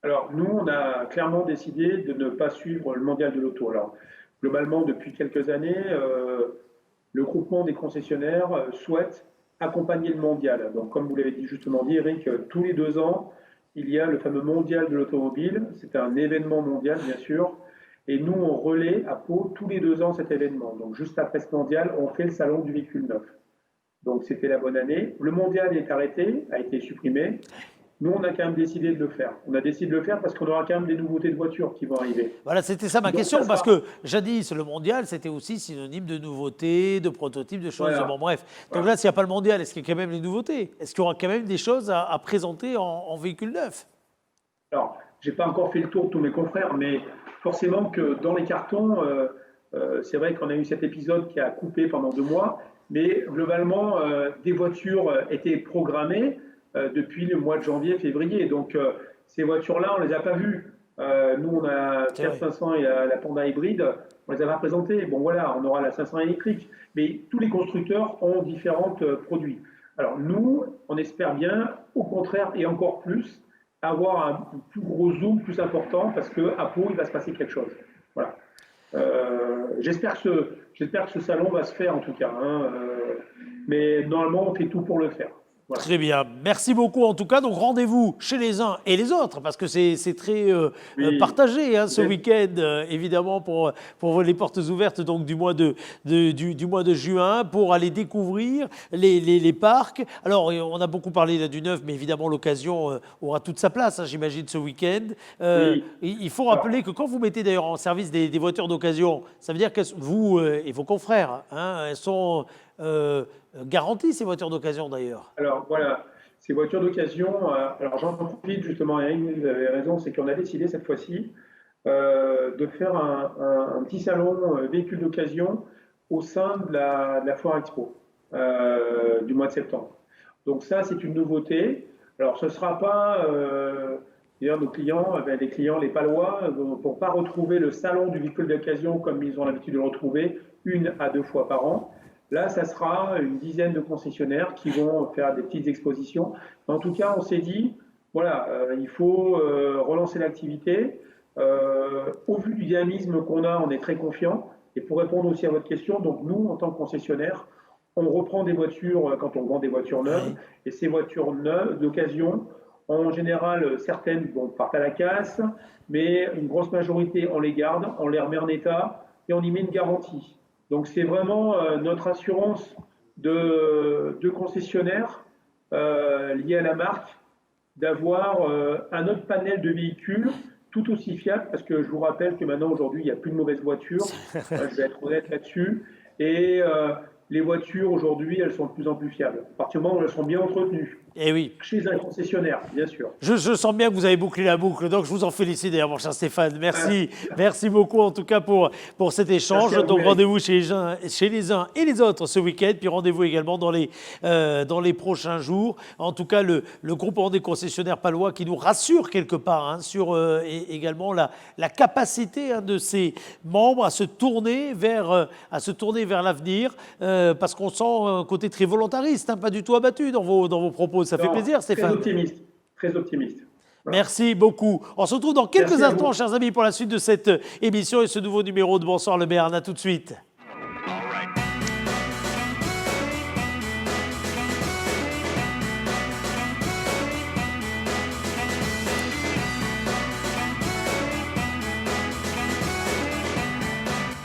Alors, nous, on a clairement décidé de ne pas suivre le mondial de l'auto. Alors, globalement, depuis quelques années, le groupement des concessionnaires souhaite accompagner le mondial. Donc, comme vous l'avez dit justement dit, Eric, tous les 2 ans, il y a le fameux mondial de l'automobile. C'est un événement mondial, bien sûr. Et nous, on relaie à Pau tous les 2 ans cet événement. Donc, juste après ce mondial, on fait le salon du véhicule neuf. Donc, c'était la bonne année. Le mondial est arrêté, a été supprimé. Nous, on a quand même décidé de le faire. On a décidé de le faire parce qu'on aura quand même des nouveautés de voitures qui vont arriver. Voilà, c'était ça ma Donc, ça question, parce sera. que jadis, le mondial, c'était aussi synonyme de nouveautés, de prototypes, de choses. Bon, Voilà. bref. Donc Voilà. là, s'il n'y a pas le mondial, est-ce qu'il y a quand même les nouveautés? Est-ce qu'il y aura quand même des choses à présenter en véhicule neuf? Alors, j'ai pas encore fait le tour de tous mes confrères, mais forcément que dans les cartons, c'est vrai qu'on a eu cet épisode qui a coupé pendant 2 mois, mais globalement, des voitures étaient programmées depuis le mois de janvier, février. Donc, ces voitures-là, on les a pas vues. Nous, on a C'est Fiat vrai. 500 et la Panda hybride, on les a pas présentées. Bon, voilà, on aura la 500 électrique, mais tous les constructeurs ont différents produits. Alors, nous, on espère bien, au contraire, et encore plus, avoir un plus gros zoom plus important parce qu'à Pau, il va se passer quelque chose. Voilà. J'espère que ce salon va se faire en tout cas. Hein, mais normalement, on fait tout pour le faire. Voilà. Très bien. Merci beaucoup en tout cas. Donc rendez-vous chez les uns et les autres, parce que c'est très Oui, partagé hein, ce vous êtes- week-end, évidemment, pour les portes ouvertes donc, du mois de juin, pour aller découvrir les parcs. Alors, on a beaucoup parlé là, du neuf, mais évidemment, l'occasion aura toute sa place, hein, j'imagine, ce week-end. oui. Il faut Alors, rappeler que quand vous mettez d'ailleurs en service des voitures d'occasion, ça veut dire que vous et vos confrères, hein, elles sont garanties, ces voitures d'occasion d'ailleurs. Alors voilà, ces voitures d'occasion, alors j'en profite justement, Eric, vous avez raison, c'est qu'on a décidé cette fois-ci de faire un petit salon véhicule d'occasion au sein de la Foire Expo du mois de septembre. Donc ça, c'est une nouveauté. Alors ce ne sera pas, d'ailleurs nos clients, les clients, les Palois, ne vont pas retrouver le salon du véhicule d'occasion comme ils ont l'habitude de le retrouver 1 à 2 fois par an. Là, ça sera une dizaine de concessionnaires qui vont faire des petites expositions. En tout cas, on s'est dit, voilà, il faut relancer l'activité. Au vu du dynamisme qu'on a, on est très confiant. Et pour répondre aussi à votre question, donc nous, en tant que concessionnaire, on reprend des voitures quand on vend des voitures neuves. Oui. Et ces voitures neuves d'occasion, en général, certaines partent à la casse, mais une grosse majorité, on les garde, on les remet en état et on y met une garantie. Donc c'est vraiment notre assurance de concessionnaire liée à la marque d'avoir un autre panel de véhicules tout aussi fiable, parce que je vous rappelle que maintenant, aujourd'hui, il n'y a plus de mauvaises voitures. Je vais être honnête là-dessus. Et les voitures, aujourd'hui, elles sont de plus en plus fiables. À partir du moment où elles sont bien entretenues, Eh oui. chez un concessionnaire, bien sûr. Je sens bien que vous avez bouclé la boucle, donc je vous en félicite d'ailleurs, mon cher Stéphane. Merci beaucoup en tout cas pour cet échange. Merci à vous, Donc Eric. rendez-vous chez les uns et les autres ce week-end, puis rendez-vous également dans les prochains jours. En tout cas, le groupement des concessionnaires palois qui nous rassure quelque part sur également la capacité de ses membres à se tourner vers l'avenir, parce qu'on sent un côté très volontariste, pas du tout abattu dans vos propos. Ça fait Non, plaisir, Stéphane. Très optimiste. Très optimiste. Voilà. Merci beaucoup. On se retrouve dans quelques Merci à instants, vous. chers amis, pour la suite de cette émission et ce nouveau numéro de Bonsoir le Béarn. À tout de suite.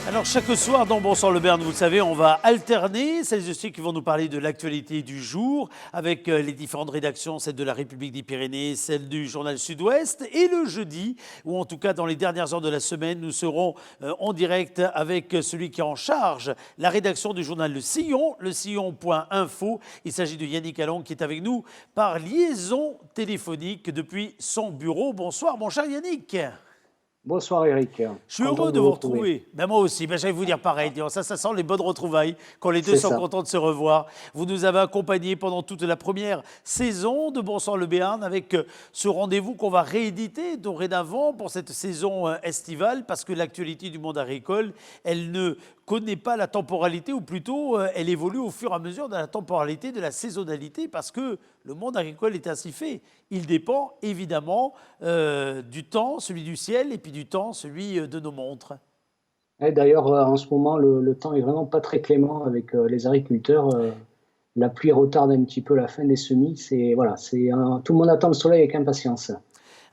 Alors, chaque soir dans Bonsoir le Béarn, vous le savez, on va alterner celles et ceux qui vont nous parler de l'actualité du jour avec les différentes rédactions, celle de la République des Pyrénées, celle du Journal Sud-Ouest. Et le jeudi, ou en tout cas dans les dernières heures de la semaine, nous serons en direct avec celui qui est en charge la rédaction du journal Le Sillon, lesillon.info. Il s'agit de Yannick Allong qui est avec nous par liaison téléphonique depuis son bureau. Bonsoir, mon cher Yannick. Bonsoir Eric. Je suis heureux de vous retrouver. Ben moi aussi, j'allais vous dire pareil. Ça sent les bonnes retrouvailles quand les deux sont contents de se revoir. Vous nous avez accompagnés pendant toute la première saison de Bonsoir le Béarn avec ce rendez-vous qu'on va rééditer dorénavant pour cette saison estivale, parce que l'actualité du monde agricole, elle ne connaît pas la temporalité, ou plutôt elle évolue au fur et à mesure de la temporalité, de la saisonnalité, parce que le monde agricole est ainsi fait. Il dépend évidemment du temps, celui du ciel, et puis du temps, celui de nos montres. Et d'ailleurs, en ce moment, le temps est vraiment pas très clément avec les agriculteurs. La pluie retarde un petit peu la fin des semis. Tout le monde attend le soleil avec impatience.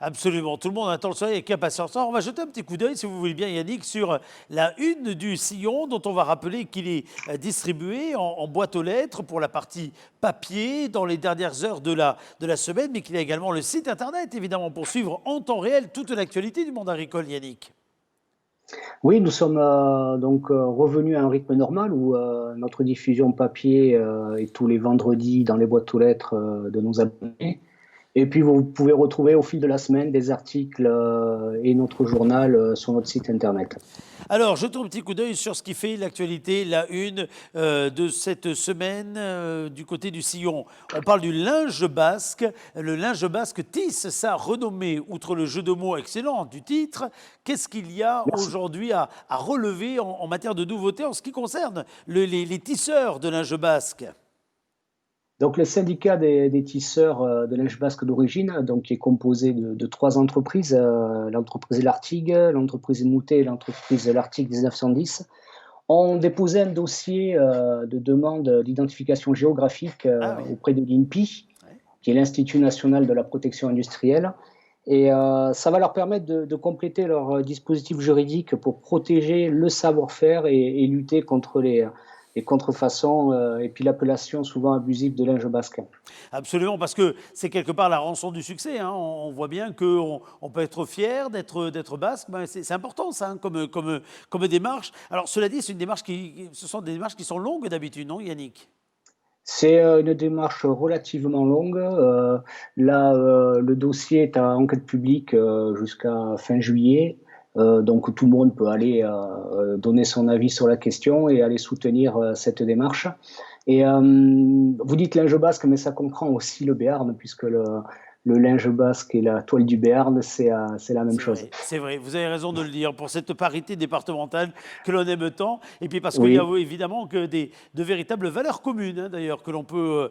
Absolument, tout le monde attend le soleil avec impatience. Alors, on va jeter un petit coup d'œil, si vous voulez bien, Yannick, sur la une du Sillon, dont on va rappeler qu'il est distribué en boîte aux lettres pour la partie papier dans les dernières heures de la semaine, mais qu'il y a également le site internet, évidemment, pour suivre en temps réel toute l'actualité du monde agricole, Yannick. Oui, nous sommes revenus à un rythme normal où notre diffusion papier est tous les vendredis dans les boîtes aux lettres de nos abonnés. Et puis, vous pouvez retrouver au fil de la semaine des articles et notre journal sur notre site internet. Alors, jetons un petit coup d'œil sur ce qui fait l'actualité, la une de cette semaine du côté du Sillon. On parle du linge basque. Le linge basque tisse sa renommée, outre le jeu de mots excellent du titre. Qu'est-ce qu'il y a aujourd'hui à relever en matière de nouveautés en ce qui concerne les tisseurs de linge basque ? Donc, le syndicat des tisseurs de linge basque d'origine, qui est composé de 3 entreprises, l'entreprise L'Artigue, l'entreprise Moutet et l'entreprise L'Artigue 1910, ont déposé un dossier de demande d'identification géographique auprès de l'INPI, qui est l'Institut national de la protection industrielle. Et ça va leur permettre de compléter leur dispositif juridique pour protéger le savoir-faire et lutter contre les contrefaçons et puis l'appellation souvent abusive de linge basque. Absolument, parce que c'est quelque part la rançon du succès. On voit bien qu'on peut être fier d'être basque. C'est important ça, comme démarche. Alors cela dit, ce sont des démarches qui sont longues d'habitude, non Yannick ? C'est une démarche relativement longue. Le dossier est en enquête publique jusqu'à fin juillet. Donc tout le monde peut aller donner son avis sur la question et aller soutenir cette démarche. Et vous dites linge basque, mais ça comprend aussi le Béarn, puisque le linge basque et la toile du Béarn, c'est la même chose. C'est vrai, vous avez raison de le dire, pour cette parité départementale que l'on aime tant, et puis parce qu'il y a évidemment que de véritables valeurs communes, d'ailleurs, que l'on peut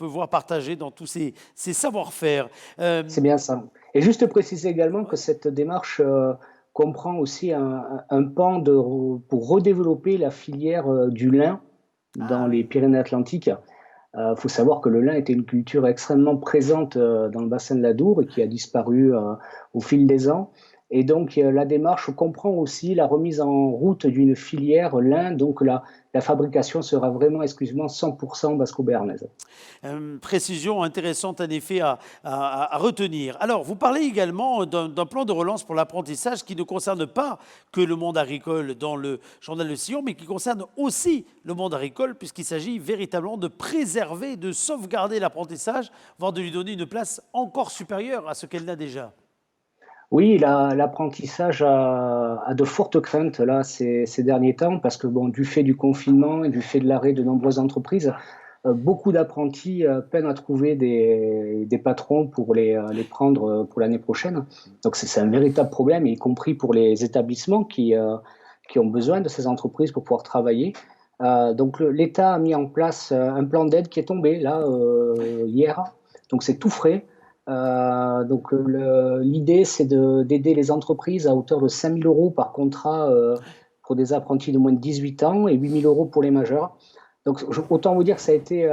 voir partagées dans tous ces savoir-faire. C'est bien ça. Et juste préciser également que cette démarche comprend aussi un pan pour redévelopper la filière du lin dans Ah les oui. Pyrénées-Atlantiques. Faut savoir que le lin était une culture extrêmement présente dans le bassin de l'Adour et qui a disparu au fil des ans. Et donc la démarche comprend aussi la remise en route d'une filière lin, donc la fabrication sera vraiment exclusivement 100% basco-béarnaise. Précision intéressante en effet à retenir. Alors, vous parlez également d'un plan de relance pour l'apprentissage qui ne concerne pas que le monde agricole dans le journal Le Sillon, mais qui concerne aussi le monde agricole, puisqu'il s'agit véritablement de préserver, de sauvegarder l'apprentissage, voire de lui donner une place encore supérieure à ce qu'elle n'a déjà. Oui, l'apprentissage a de fortes craintes là ces derniers temps parce que bon, du fait du confinement et du fait de l'arrêt de nombreuses entreprises, beaucoup d'apprentis peinent à trouver des patrons pour les prendre pour l'année prochaine. Donc c'est un véritable problème, y compris pour les établissements qui ont besoin de ces entreprises pour pouvoir travailler. Donc l'État a mis en place un plan d'aide qui est tombé là hier. Donc c'est tout frais. Donc l'idée, c'est d'aider les entreprises à hauteur de 5 000 euros par contrat pour des apprentis de moins de 18 ans et 8 000 euros pour les majeurs. Donc autant vous dire que ça a été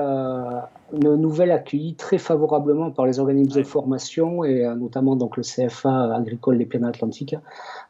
une nouvelle accueillie très favorablement par les organismes de Ouais. formation et notamment donc le CFA agricole des Pyrénées-Atlantiques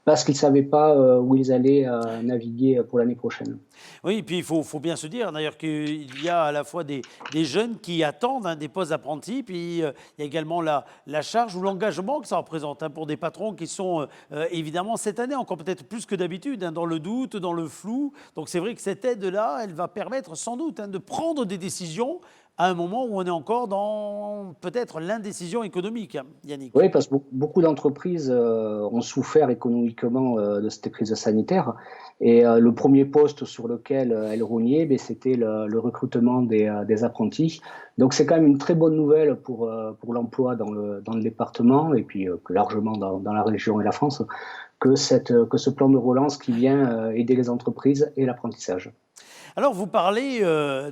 parce qu'ils ne savaient pas où ils allaient naviguer pour l'année prochaine. Oui, et puis il faut bien se dire d'ailleurs qu'il y a à la fois des jeunes qui attendent des postes d'apprentis, puis il y a également la charge ou l'engagement que ça représente pour des patrons qui sont évidemment cette année encore peut-être plus que d'habitude dans le doute, dans le flou. Donc c'est vrai que cette aide-là, elle va permettre sans doute de prendre des décisions à un moment où on est encore dans peut-être l'indécision économique, Yannick. Oui, parce que beaucoup d'entreprises ont souffert économiquement de cette crise sanitaire. Et le premier poste sur lequel elles rognaient, ben, c'était le recrutement des apprentis. Donc c'est quand même une très bonne nouvelle pour l'emploi dans le département et puis plus largement dans la région et la France, que ce plan de relance qui vient aider les entreprises et l'apprentissage. Alors, vous parlez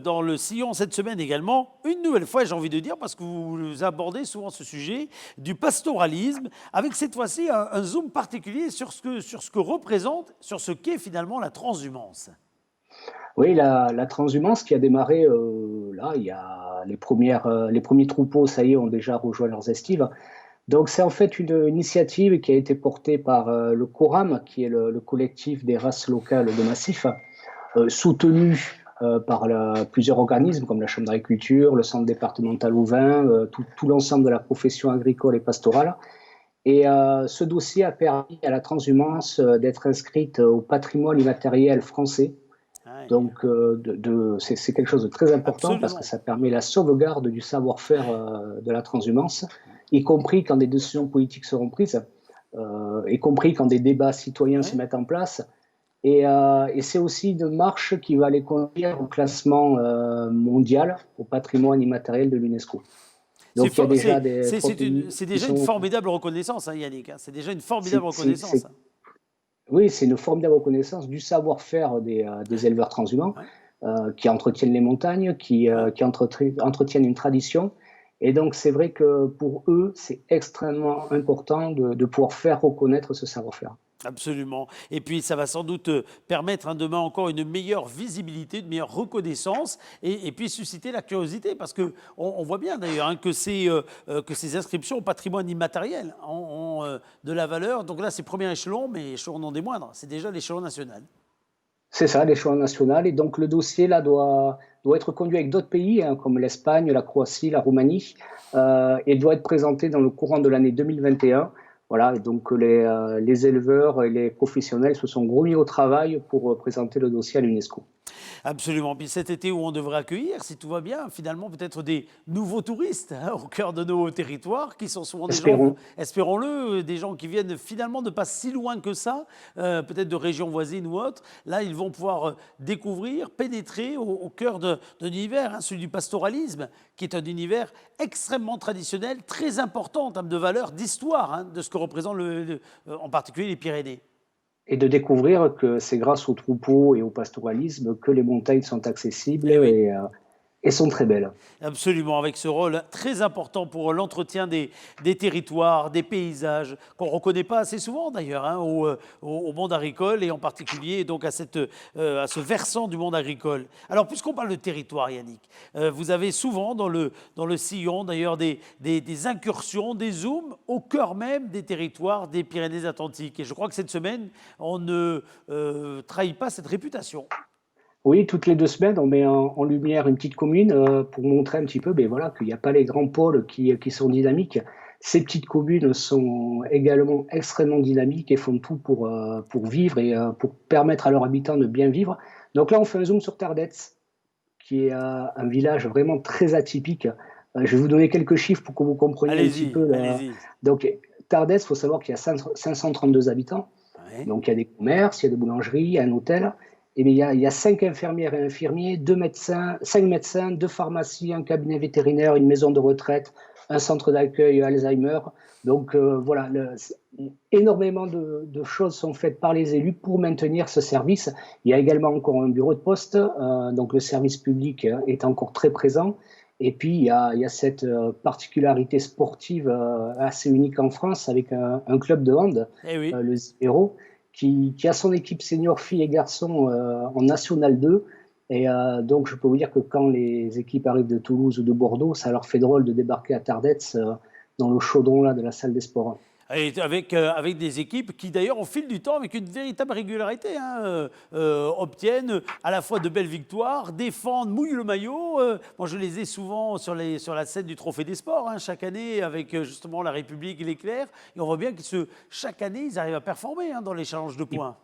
dans le sillon cette semaine également, une nouvelle fois, j'ai envie de dire, parce que vous abordez souvent ce sujet, du pastoralisme, avec cette fois-ci un zoom particulier sur ce que représente, sur ce qu'est finalement la transhumance. Oui, la transhumance qui a démarré là, il y a les premiers troupeaux, ça y est, ont déjà rejoint leurs estives. Donc c'est en fait une initiative qui a été portée par le CORAM, qui est le collectif des races locales de massifs, soutenu par plusieurs organismes comme la Chambre d'agriculture, le Centre départemental au vin, tout l'ensemble de la profession agricole et pastorale. Et ce dossier a permis à la transhumance d'être inscrite au patrimoine immatériel français. Ah, Donc c'est quelque chose de très important parce que absolument. ça permet la sauvegarde du savoir-faire de la transhumance, y compris quand des décisions politiques seront prises, y compris quand des débats citoyens se Oui. mettent en place. Et c'est aussi une marche qui va les conduire au classement mondial au patrimoine immatériel de l'UNESCO. C'est Donc il y a for- déjà c'est- trois c'est pays c'est qui déjà une sont. formidable reconnaissance, Yannick. C'est déjà une formidable c'est- c'est- reconnaissance. c'est- oui, c'est une formidable reconnaissance du savoir-faire des éleveurs transhumants Ouais, qui entretiennent les montagnes, ouais. qui entretiennent une tradition. Et donc c'est vrai que pour eux, c'est extrêmement important de pouvoir faire reconnaître ce savoir-faire. Absolument. Et puis, ça va sans doute permettre demain encore une meilleure visibilité, une meilleure reconnaissance et puis susciter la curiosité parce que on voit bien d'ailleurs que ces inscriptions au patrimoine immatériel ont de la valeur. Donc là, c'est premier échelon, mais échelon non des moindres. C'est déjà l'échelon national. C'est ça, l'échelon national. Et donc le dossier là doit être conduit avec d'autres pays, hein, comme l'Espagne, la Croatie, la Roumanie, et doit être présenté dans le courant de l'année 2021. Voilà, et donc les éleveurs et les professionnels se sont remis au travail pour présenter le dossier à l'UNESCO. Absolument. Puis cet été où on devrait accueillir, si tout va bien, finalement peut-être des nouveaux touristes au cœur de nos territoires, qui sont souvent des gens, Espérons. espérons-le, des gens qui viennent finalement de pas si loin que ça, peut-être de régions voisines ou autres. Là, ils vont pouvoir découvrir, pénétrer au cœur d'un univers, celui du pastoralisme, qui est un univers extrêmement traditionnel, très important en termes de valeur, d'histoire, de ce que représentent en particulier les Pyrénées. Et de découvrir que c'est grâce aux troupeaux et au pastoralisme que les montagnes sont accessibles Eh oui. et sont très belles. Absolument, avec ce rôle très important pour l'entretien des territoires, des paysages, qu'on ne reconnaît pas assez souvent d'ailleurs hein, au monde agricole et en particulier donc à ce versant du monde agricole. Alors puisqu'on parle de territoire, Yannick, vous avez souvent dans le sillon d'ailleurs des incursions, des zooms au cœur même des territoires des Pyrénées-Atlantiques. Et je crois que cette semaine, on ne trahit pas cette réputation. Oui, toutes les 2 semaines, on met en lumière une petite commune pour montrer un petit peu voilà, qu'il n'y a pas les grands pôles qui sont dynamiques. Ces petites communes sont également extrêmement dynamiques et font tout pour vivre et pour permettre à leurs habitants de bien vivre. Donc là, on fait un zoom sur Tardets, qui est un village vraiment très atypique. Je vais vous donner quelques chiffres pour que vous compreniez un petit peu. Allez-y. Donc, Tardets, il faut savoir qu'il y a 532 habitants. Ouais. Donc, il y a des commerces, il y a des boulangeries, il y a un hôtel. Et bien, il y a 5 infirmières et infirmiers, 5 médecins, 2 pharmacies, un cabinet vétérinaire, une maison de retraite, un centre d'accueil Alzheimer. Donc voilà, énormément de choses sont faites par les élus pour maintenir ce service. Il y a également encore un bureau de poste, donc le service public est encore très présent. Et puis il y a cette particularité sportive assez unique en France avec un club de hand, Oui. le Zéro, qui a son équipe senior filles et garçons en National 2. Et donc, je peux vous dire que quand les équipes arrivent de Toulouse ou de Bordeaux, ça leur fait drôle de débarquer à Tardets dans le chaudron là, de la salle des sports. Et avec des équipes qui, d'ailleurs, au fil du temps, avec une véritable régularité, obtiennent à la fois de belles victoires, défendent, mouillent le maillot. Moi, je les ai souvent sur la scène du Trophée des Sports, chaque année, avec justement la République et l'Éclair. Et on voit bien que chaque année, ils arrivent à performer dans les challenges de points.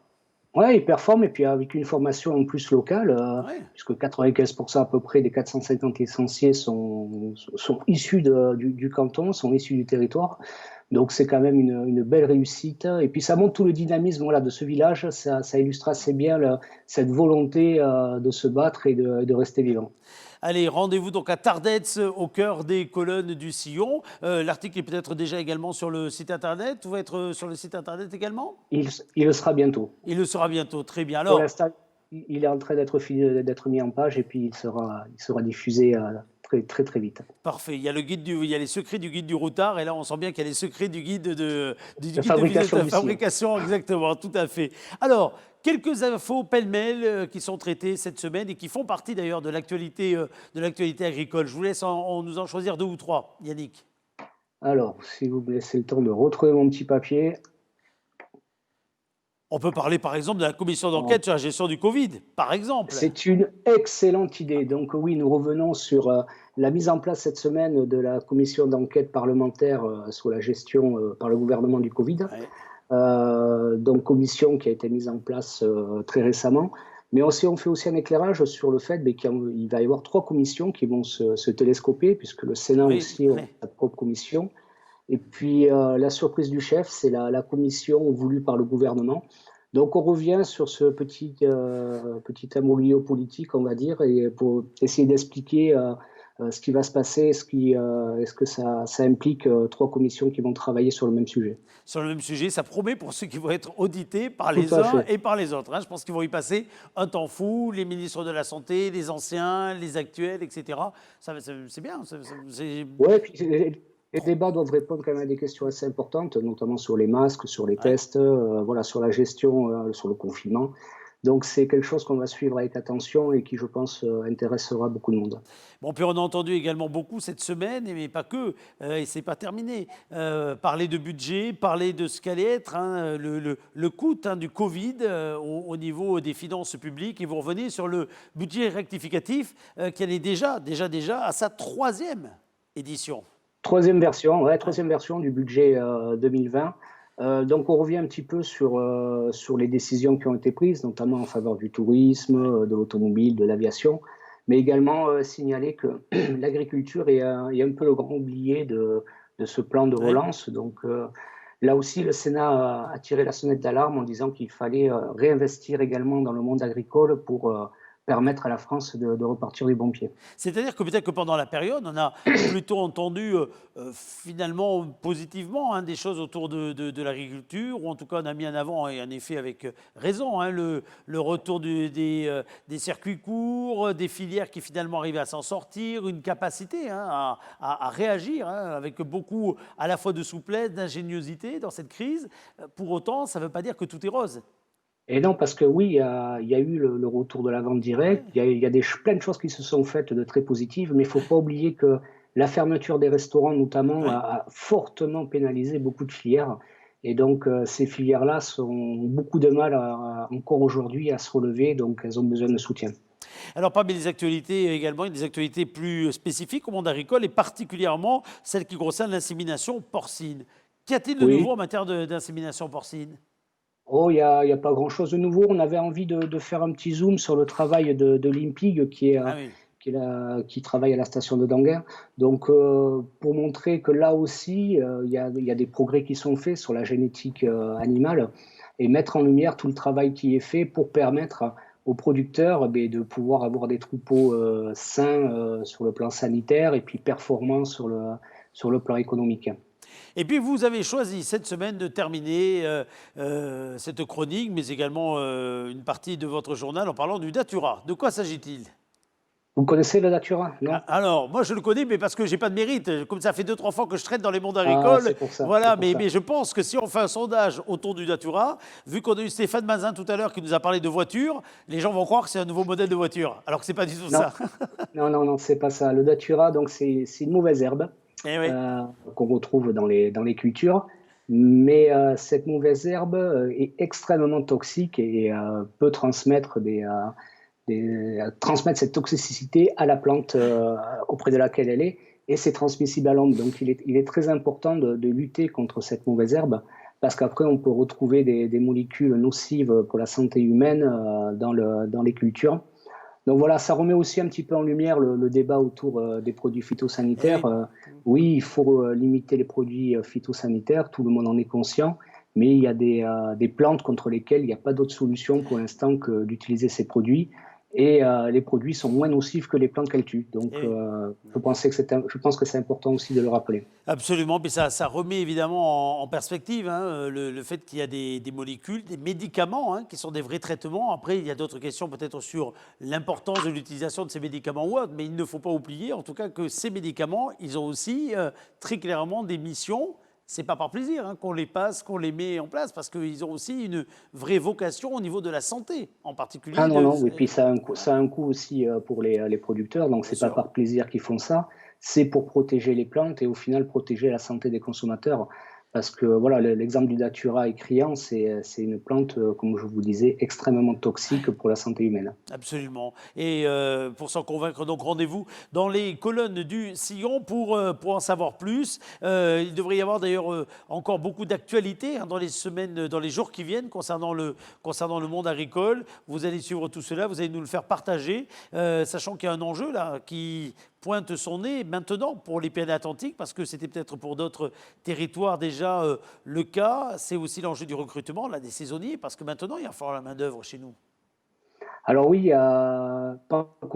Oui, ils performent, et puis avec une formation en plus locale, puisque 95% à peu près des 450 licenciés sont issus du canton, sont issus du territoire. Donc c'est quand même une belle réussite. Et puis ça montre tout le dynamisme de ce village, ça illustre assez bien cette volonté de se battre et de rester vivant. Allez, rendez-vous donc à Tardets, au cœur des colonnes du Sillon. L'article est peut-être déjà également sur le site internet. Vous va être sur le site internet également ? Il le sera bientôt. Il le sera bientôt, très bien. Pour l'instant, il est en train d'être mis en page et puis il sera diffusé très, très, très vite. Parfait. Il y a les secrets du guide du routard et là on sent bien qu'il y a les secrets du guide de fabrication, exactement, tout à fait. Alors, quelques infos pêle-mêle qui sont traitées cette semaine et qui font partie d'ailleurs de l'actualité agricole. Je vous laisse nous en choisir 2 ou 3, Yannick. Alors, si vous me laissez le temps de retrouver mon petit papier. On peut parler par exemple de la commission d'enquête sur la gestion du Covid, par exemple. C'est une excellente idée. Donc oui, nous revenons sur la mise en place cette semaine de la commission d'enquête parlementaire sur la gestion par le gouvernement du Covid. Ouais. Donc commission qui a été mise en place très récemment. Mais on fait aussi un éclairage sur le fait qu'il va y avoir 3 commissions qui vont se télescoper, puisque le Sénat aussi a sa propre commission. Et puis, la surprise du chef, c'est la commission voulue par le gouvernement. Donc, on revient sur ce petit amoureux politique, on va dire, et pour essayer d'expliquer ce qui va se passer, est-ce que ça implique 3 commissions qui vont travailler sur le même sujet. Sur le même sujet, ça promet pour ceux qui vont être audités par les uns et par les autres. Je pense qu'ils vont y passer un temps fou, les ministres de la Santé, les anciens, les actuels, etc. C'est bien. Oui, puis les débats doivent répondre quand même à des questions assez importantes, notamment sur les masques, sur les tests, sur la gestion, sur le confinement. Donc c'est quelque chose qu'on va suivre avec attention et qui, je pense, intéressera beaucoup de monde. Bon, puis on a entendu également beaucoup cette semaine, mais pas que, et c'est pas terminé, parler de budget, parler de ce qu'allait être le coût du Covid au niveau des finances publiques. Et vous revenez sur le budget rectificatif qui en est déjà à sa 3e édition. Troisième version du budget 2020. Donc on revient un petit peu sur les décisions qui ont été prises, notamment en faveur du tourisme, de l'automobile, de l'aviation, mais également signaler que l'agriculture est un peu le grand oublié de ce plan de relance. Donc là aussi, le Sénat a tiré la sonnette d'alarme en disant qu'il fallait réinvestir également dans le monde agricole pour permettre à la France de repartir du bon pied. C'est-à-dire que peut-être que pendant la période, on a plutôt entendu finalement positivement des choses autour de l'agriculture, ou en tout cas on a mis en avant, et en effet avec raison, le retour des circuits courts, des filières qui finalement arrivaient à s'en sortir, une capacité à réagir avec beaucoup à la fois de souplesse, d'ingéniosité dans cette crise. Pour autant, ça ne veut pas dire que tout est rose. Et non, parce que oui, il y a eu le retour de la vente directe, il y a plein de choses qui se sont faites de très positives, mais il ne faut pas oublier que la fermeture des restaurants, notamment, a fortement pénalisé beaucoup de filières. Et donc, ces filières-là ont beaucoup de mal encore aujourd'hui à se relever, donc elles ont besoin de soutien. Alors, parmi les actualités également, il y a des actualités plus spécifiques au monde agricole, et particulièrement celles qui concernent l'insémination porcine. Qu'y a-t-il de nouveau en matière d'insémination porcine ? Oh, il y a pas grand-chose de nouveau. On avait envie de faire un petit zoom sur le travail de l'IMPIG qui travaille à la station de Danguin. Donc, pour montrer que là aussi, il y a des progrès qui sont faits sur la génétique animale et mettre en lumière tout le travail qui est fait pour permettre aux producteurs de pouvoir avoir des troupeaux sains sur le plan sanitaire et puis performants sur le plan économique. Et puis vous avez choisi cette semaine de terminer cette chronique, mais également une partie de votre journal en parlant du datura. De quoi s'agit-il ? Vous connaissez le datura, non ? Alors, moi je le connais, mais parce que je n'ai pas de mérite. Comme ça fait 2-3 fois que je traite dans les mondes agricoles. C'est pour ça, voilà, mais je pense que si on fait un sondage autour du datura, vu qu'on a eu Stéphane Mazin tout à l'heure qui nous a parlé de voiture, les gens vont croire que c'est un nouveau modèle de voiture, alors que ce n'est pas du tout ça. Non, c'est pas ça. Le datura, donc c'est une mauvaise herbe. Qu'on retrouve dans les cultures, mais cette mauvaise herbe est extrêmement toxique et peut transmettre cette toxicité à la plante auprès de laquelle elle est, et c'est transmissible à l'homme. Donc il est très important de lutter contre cette mauvaise herbe, parce qu'après on peut retrouver des molécules nocives pour la santé humaine dans les cultures. Donc voilà, ça remet aussi un petit peu en lumière le débat autour des produits phytosanitaires. Oui, il faut limiter les produits phytosanitaires, tout le monde en est conscient, mais il y a des plantes contre lesquelles il n'y a pas d'autre solution pour l'instant que d'utiliser ces produits. Et les produits sont moins nocifs que les plantes qu'elles tuent. Donc je pense que c'est important aussi de le rappeler. Absolument, mais ça remet évidemment en perspective le fait qu'il y a des molécules, des médicaments qui sont des vrais traitements. Après, il y a d'autres questions peut-être sur l'importance de l'utilisation de ces médicaments ou autres, mais il ne faut pas oublier en tout cas que ces médicaments, ils ont aussi très clairement des missions. C'est pas par plaisir qu'on les passe, qu'on les met en place, parce qu'ils ont aussi une vraie vocation au niveau de la santé, en particulier. Et puis ça a un coût aussi pour les producteurs, donc c'est pas par plaisir qu'ils font ça, c'est pour protéger les plantes et au final protéger la santé des consommateurs. Parce que voilà, l'exemple du datura est criant, c'est une plante, comme je vous disais, extrêmement toxique pour la santé humaine. Absolument. Et pour s'en convaincre, donc rendez-vous dans les colonnes du Sillon pour en savoir plus. Il devrait y avoir d'ailleurs encore beaucoup d'actualités dans les semaines, dans les jours qui viennent concernant le monde agricole. Vous allez suivre tout cela, vous allez nous le faire partager, sachant qu'il y a un enjeu là qui pointe son nez maintenant pour les Pyrénées-Atlantiques, parce que c'était peut-être pour d'autres territoires déjà le cas. C'est aussi l'enjeu du recrutement, là, des saisonniers, parce que maintenant, il va falloir la main-d'œuvre chez nous. Alors oui, pendant le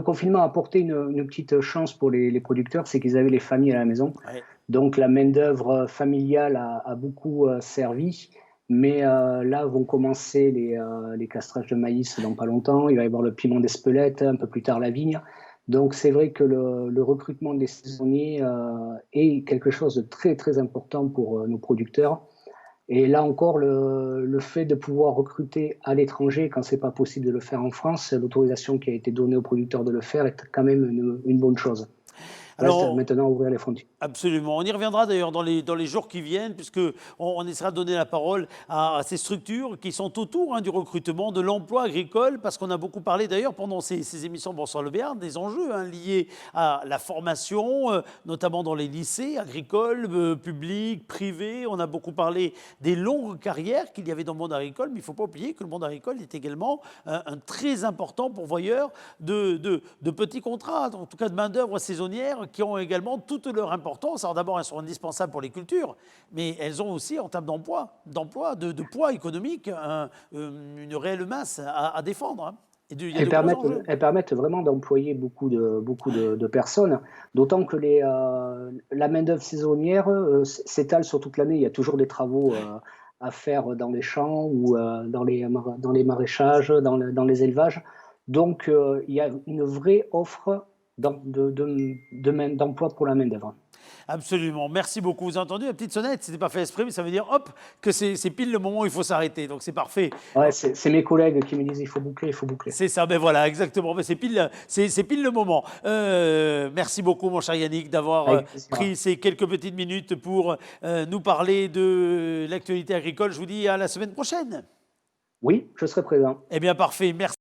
confinement a apporté une petite chance pour les producteurs, c'est qu'ils avaient les familles à la maison. Ouais. Donc la main-d'œuvre familiale a beaucoup servi. Mais là vont commencer les castrages de maïs dans pas longtemps. Il va y avoir le piment d'Espelette, un peu plus tard la vigne. Donc c'est vrai que le recrutement des saisonniers est quelque chose de très très important pour nos producteurs. Et là encore, le fait de pouvoir recruter à l'étranger quand c'est pas possible de le faire en France, l'autorisation qui a été donnée aux producteurs de le faire est quand même une bonne chose. Alors, maintenant ouvrir les frontières. Absolument. On y reviendra d'ailleurs dans les jours qui viennent, puisqu'on essaiera de donner la parole à ces structures qui sont autour du recrutement, de l'emploi agricole, parce qu'on a beaucoup parlé d'ailleurs pendant ces émissions Bonsoir le Béarn, des enjeux liés à la formation, notamment dans les lycées agricoles, publics, privés. On a beaucoup parlé des longues carrières qu'il y avait dans le monde agricole, mais il ne faut pas oublier que le monde agricole est également un très important pourvoyeur de petits contrats, en tout cas de main-d'œuvre saisonnière, qui ont également toute leur importance. Alors d'abord, elles sont indispensables pour les cultures, mais elles ont aussi, en termes d'emploi, de poids économique, une réelle masse à défendre. Hein. Il y a de gros enjeux. Elles permettent vraiment d'employer beaucoup de personnes, d'autant que la main-d'œuvre saisonnière s'étale sur toute l'année. Il y a toujours des travaux à faire dans les champs ou dans les maraîchages, dans les élevages. Donc, il y a une vraie offre d'emploi pour la main-d'œuvre. Absolument. Merci beaucoup. Vous avez entendu la petite sonnette? Ce n'était pas fait exprès, mais ça veut dire hop, que c'est pile le moment où il faut s'arrêter. Donc c'est parfait. Ouais, c'est mes collègues qui me disent il faut boucler, il faut boucler. C'est ça, ben voilà, exactement. Ben c'est pile le moment. Merci beaucoup, mon cher Yannick, d'avoir pris ces quelques petites minutes pour nous parler de l'actualité agricole. Je vous dis à la semaine prochaine. Oui, je serai présent. Eh bien, parfait. Merci.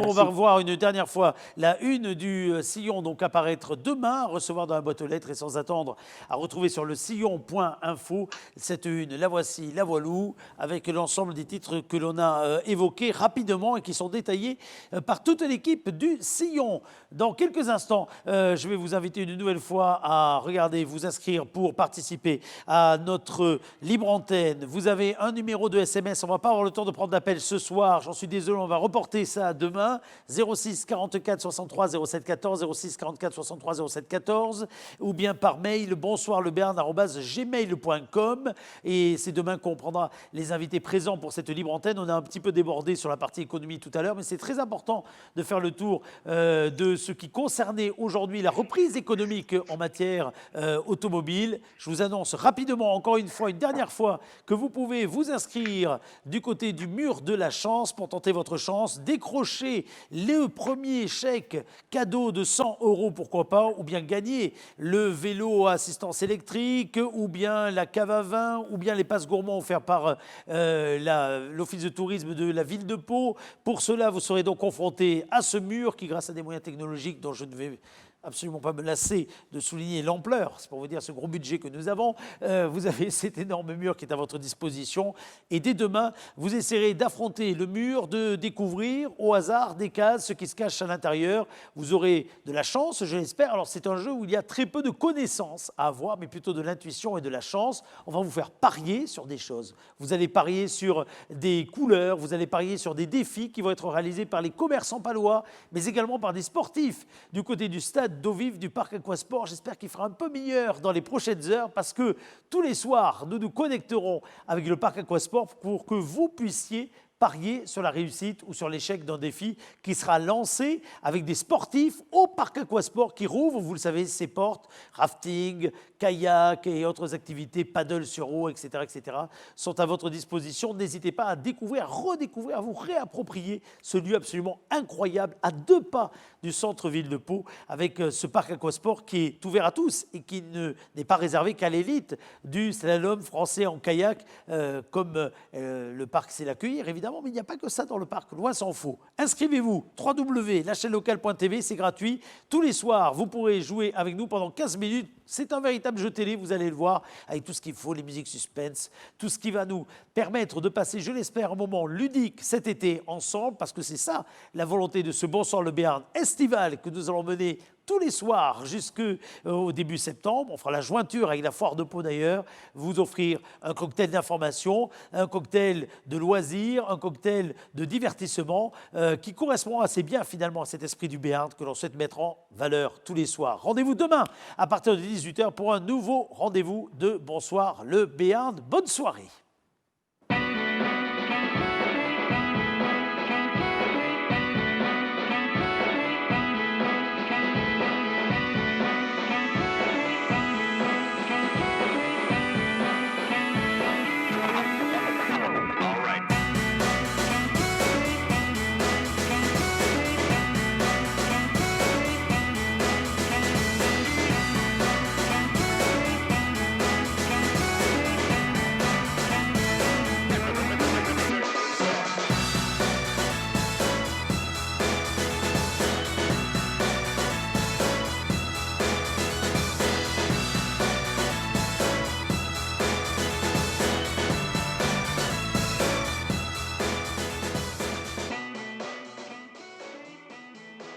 On va revoir une dernière fois la une du Sillon, donc apparaître demain, à recevoir dans la boîte aux lettres et sans attendre à retrouver sur le sillon.info. Cette une, la voici, la voilou, avec l'ensemble des titres que l'on a évoqués rapidement et qui sont détaillés par toute l'équipe du Sillon. Dans quelques instants, je vais vous inviter une nouvelle fois à regarder, vous inscrire pour participer à notre libre antenne. Vous avez un numéro de SMS, on ne va pas avoir le temps de prendre l'appel ce soir, j'en suis désolé, on va reporter ça à demain. 06 44 63 07 14, 06 44 63 07 14, ou bien par mail bonsoirleberne@gmail.com. Et c'est demain qu'on prendra les invités présents pour cette libre antenne. On a un petit peu débordé sur la partie économie tout à l'heure, mais c'est très important de faire le tour de ce qui concernait aujourd'hui la reprise économique en matière automobile. Je vous annonce rapidement, encore une fois, une dernière fois, que vous pouvez vous inscrire du côté du mur de la chance pour tenter votre chance, décrocher le premier chèque cadeau de 100 €, pourquoi pas, ou bien gagner le vélo à assistance électrique, ou bien la cave à vin, ou bien les passes gourmands offerts par l'Office de tourisme de la ville de Pau. Pour cela, vous serez donc confronté à ce mur qui, grâce à des moyens technologiques dont je ne vais absolument pas me lasser de souligner l'ampleur, c'est pour vous dire ce gros budget que nous avons, vous avez cet énorme mur qui est à votre disposition et dès demain, vous essaierez d'affronter le mur, de découvrir au hasard des cases, ce qui se cache à l'intérieur. Vous aurez de la chance, je l'espère. Alors c'est un jeu où il y a très peu de connaissances à avoir, mais plutôt de l'intuition et de la chance. On va vous faire parier sur des choses. Vous allez parier sur des couleurs, vous allez parier sur des défis qui vont être réalisés par les commerçants palois, mais également par des sportifs du côté du stade d'eau vive du parc Aquasport. J'espère qu'il fera un peu meilleur dans les prochaines heures parce que tous les soirs, nous nous connecterons avec le parc Aquasport pour que vous puissiez parier sur la réussite ou sur l'échec d'un défi qui sera lancé avec des sportifs au parc Aquasport qui rouvre, vous le savez, ses portes, rafting, kayak et autres activités, paddle sur eau, etc., etc., sont à votre disposition. N'hésitez pas à découvrir, à redécouvrir, à vous réapproprier ce lieu absolument incroyable à 2 pas du centre-ville de Pau avec ce parc Aquasport qui est ouvert à tous et qui n'est pas réservé qu'à l'élite du slalom français en kayak comme le parc sait l'accueillir, évidemment. Mais il n'y a pas que ça dans le parc, loin s'en faut. Inscrivez-vous, www.lachaîneLocale.tv, c'est gratuit. Tous les soirs, vous pourrez jouer avec nous pendant 15 minutes. C'est un véritable jeu télé, vous allez le voir, avec tout ce qu'il faut, les musiques suspense, tout ce qui va nous permettre de passer, je l'espère, un moment ludique cet été ensemble, parce que c'est ça la volonté de ce Bonsoir le Béarn estival que nous allons mener tous les soirs jusqu'au début septembre. On fera la jointure avec la foire de Pau d'ailleurs, vous offrir un cocktail d'information, un cocktail de loisirs, un cocktail de divertissement qui correspond assez bien finalement à cet esprit du Béarn que l'on souhaite mettre en valeur tous les soirs. Rendez-vous demain à partir de 18 h pour un nouveau rendez-vous de Bonsoir le Béarn. Bonne soirée.